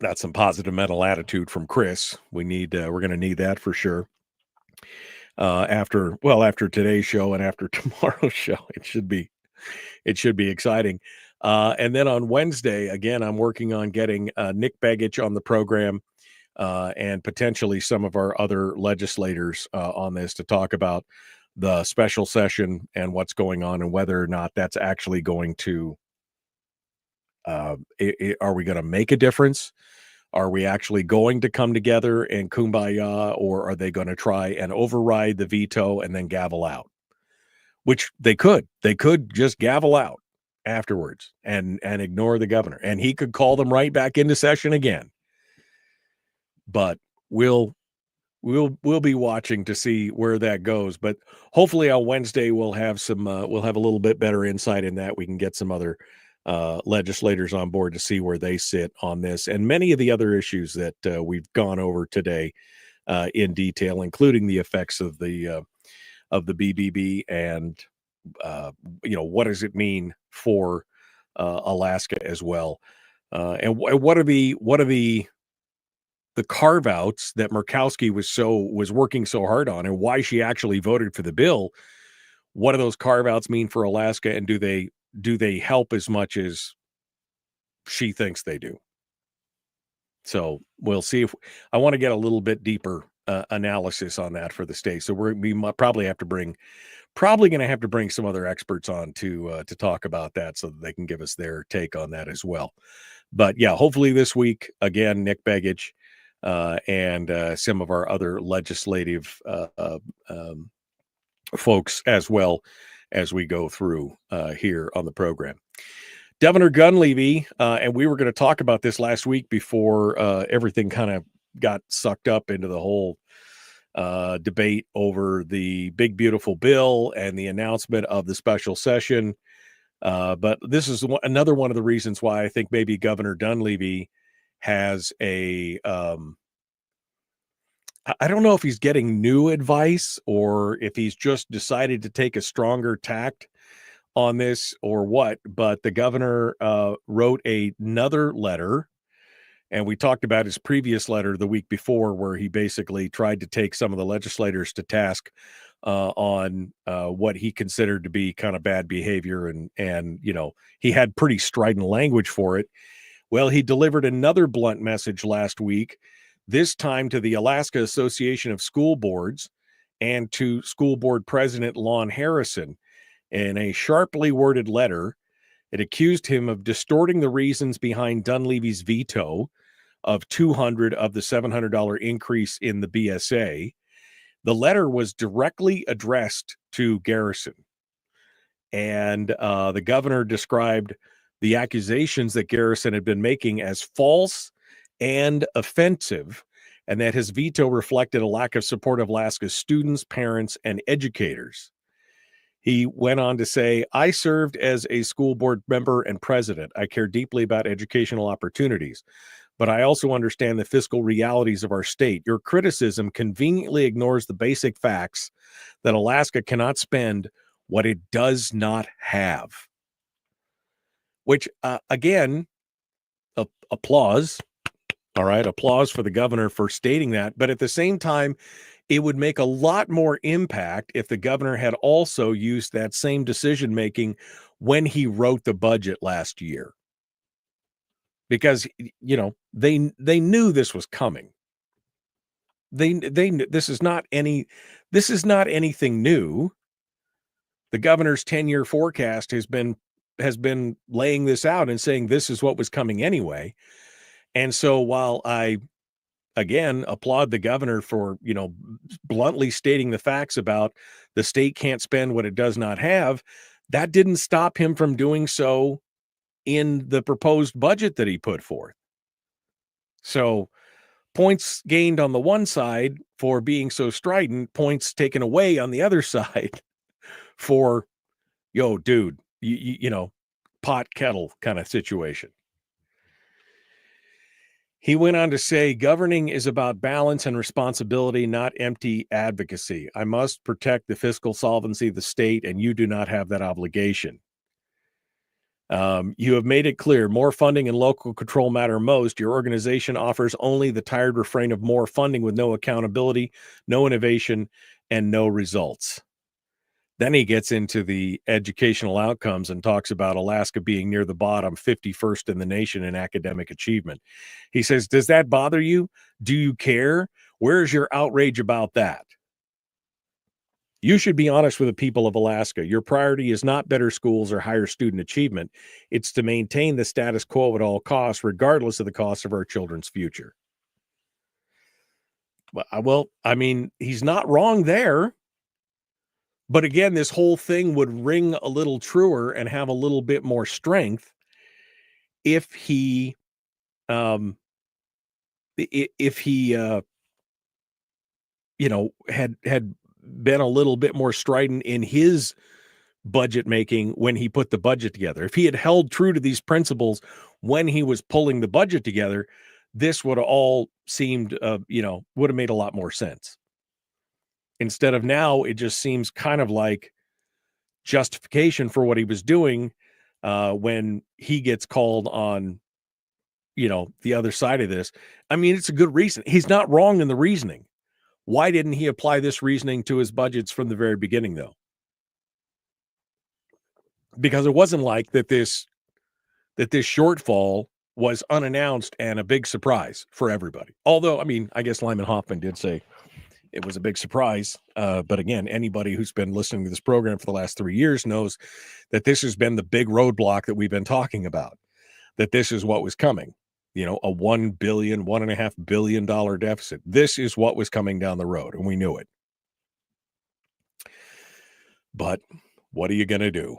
S7: That's some positive mental attitude from Chris. We're going to need that for sure. After today's show and after tomorrow's show, it should be exciting. And then on Wednesday, again, I'm working on getting Nick Begich on the program. And potentially some of our other legislators on this to talk about the special session and what's going on and whether or not that's actually going to, are we going to make a difference? Are we actually going to come together and kumbaya, or are they going to try and override the veto and then gavel out? Which they could just gavel out afterwards and ignore the governor, and he could call them right back into session again. But we'll be watching to see where that goes. But hopefully on Wednesday we'll have a little bit better insight in that. We can get some other legislators on board to see where they sit on this and many of the other issues that we've gone over today in detail, including the effects of the BBB and what does it mean for Alaska as well, and what are the carve-outs that Murkowski was working so hard on, and why she actually voted for the bill. What do those carve-outs mean for Alaska, and do they help as much as she thinks they do? So we'll see. If I want to get a little bit deeper analysis on that for the state. So we might probably going to have to bring some other experts on to talk about that so that they can give us their take on that as well. But yeah, hopefully this week, again, Nick Begich, and some of our other legislative folks as well as we go through here on the program. Governor Dunleavy, and we were going to talk about this last week before everything kind of got sucked up into the whole debate over the big, beautiful bill and the announcement of the special session. But this is another one of the reasons why I think maybe Governor Dunleavy has a I don't know if he's getting new advice or if he's just decided to take a stronger tact on this or what, but the governor wrote another letter, and we talked about his previous letter the week before where he basically tried to take some of the legislators to task on what he considered to be kind of bad behavior, and he had pretty strident language for it. Well, he delivered another blunt message last week, this time to the Alaska Association of School Boards and to school board president Lon Harrison. In a sharply worded letter, it accused him of distorting the reasons behind Dunleavy's veto of $200 of the $700 increase in the BSA. The letter was directly addressed to Garrison, and the governor described the accusations that Garrison had been making as false and offensive, and that his veto reflected a lack of support of Alaska's students, parents, and educators. He went on to say, I served as a school board member and president. I care deeply about educational opportunities, but I also understand the fiscal realities of our state. Your criticism conveniently ignores the basic facts that Alaska cannot spend what it does not have. Which, again, applause. All right, applause for the governor for stating that. But at the same time, it would make a lot more impact if the governor had also used that same decision making when he wrote the budget last year. Because, they knew this was coming. They this is not anything new. The governor's 10-year forecast has been laying this out and saying this is what was coming anyway. And so while I, again, applaud the governor for, bluntly stating the facts about the state can't spend what it does not have, that didn't stop him from doing so in the proposed budget that he put forth. So points gained on the one side for being so strident, points taken away on the other side for, dude, pot kettle kind of situation. He went on to say, governing is about balance and responsibility, not empty advocacy. I must protect the fiscal solvency of the state, and you do not have that obligation. You have made it clear more funding and local control matter most. Your organization offers only the tired refrain of more funding with no accountability, no innovation, and no results. Then he gets into the educational outcomes and talks about Alaska being near the bottom, 51st in the nation in academic achievement. He says, does that bother you? Do you care? Where's your outrage about that? You should be honest with the people of Alaska. Your priority is not better schools or higher student achievement. It's to maintain the status quo at all costs, regardless of the cost of our children's future. Well, I mean, he's not wrong there. But again, this whole thing would ring a little truer and have a little bit more strength if he, had been a little bit more strident in his budget making when he put the budget together. If he had held true to these principles when he was pulling the budget together, this would have all seemed, would have made a lot more sense. Instead of now, it just seems kind of like justification for what he was doing when he gets called on, the other side of this. I mean, it's a good reason. He's not wrong in the reasoning. Why didn't he apply this reasoning to his budgets from the very beginning, though? Because it wasn't like that this shortfall was unannounced and a big surprise for everybody. Although, I mean, I guess Lyman Hoffman did say it was a big surprise. But again, anybody who's been listening to this program for the last 3 years knows that this has been the big roadblock that we've been talking about, that this is what was coming, a $1.5 billion deficit. This is what was coming down the road, and we knew it. But what are you going to do?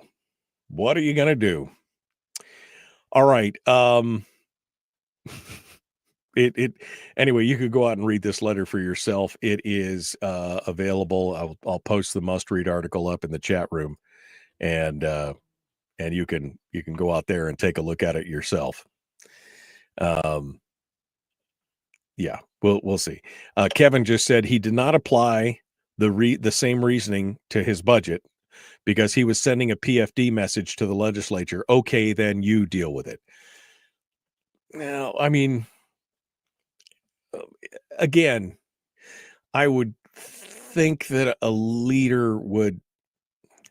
S7: What are you going to do? All right. Anyway, you could go out and read this letter for yourself. It is available. I'll post the must-read article up in the chat room, and you can go out there and take a look at it yourself. Yeah, we'll see. Kevin just said he did not apply the same reasoning to his budget because he was sending a PFD message to the legislature. Okay, then you deal with it. Now, I mean, again, I would think that a leader would,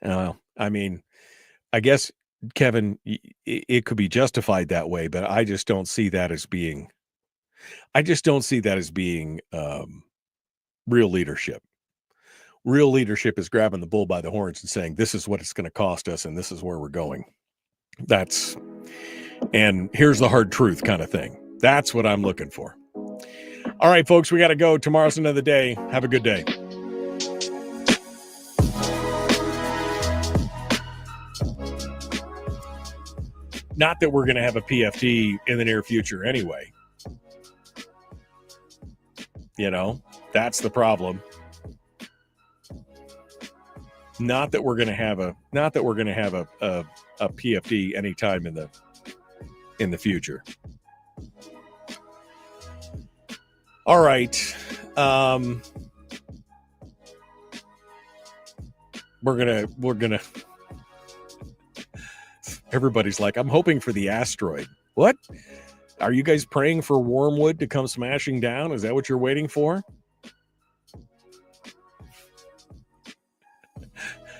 S7: I mean, I guess, Kevin, it could be justified that way, but I just don't see that as being real leadership. Real leadership is grabbing the bull by the horns and saying, this is what it's going to cost us, and this is where we're going. And here's the hard truth kind of thing. That's what I'm looking for. All right, folks, we got to go. Tomorrow's another day. Have a good day. Not that we're going to have a PFD in the near future anyway. You know, that's the problem. Not that we're going to have a PFD anytime in the future. All right. We're gonna everybody's like, I'm hoping for the asteroid. What? Are you guys praying for Wormwood to come smashing down? Is that what you're waiting for?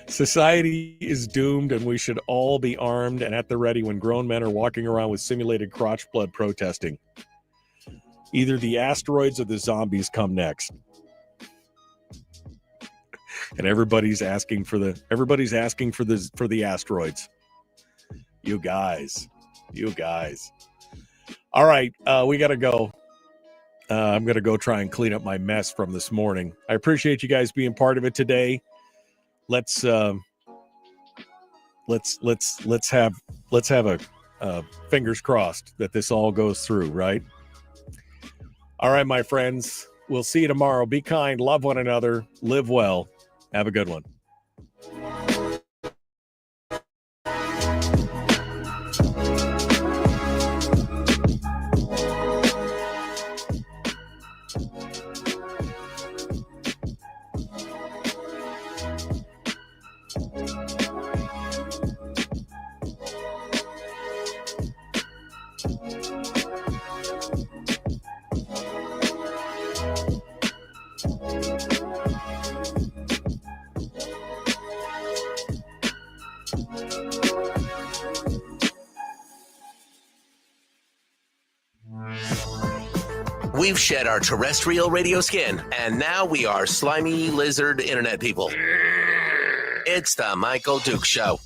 S7: Society is doomed, and we should all be armed and at the ready when grown men are walking around with simulated crotch blood protesting. Either the asteroids or the zombies come next. And everybody's asking for the asteroids. You guys. All right, we got to go. I'm going to go try and clean up my mess from this morning. I appreciate you guys being part of it today. Let's have a fingers crossed that this all goes through, right? All right, my friends, we'll see you tomorrow. Be kind, love one another, live well. Have a good one.
S1: We've shed our terrestrial radio skin, and now we are slimy lizard internet people. It's the Michael Dukes Show.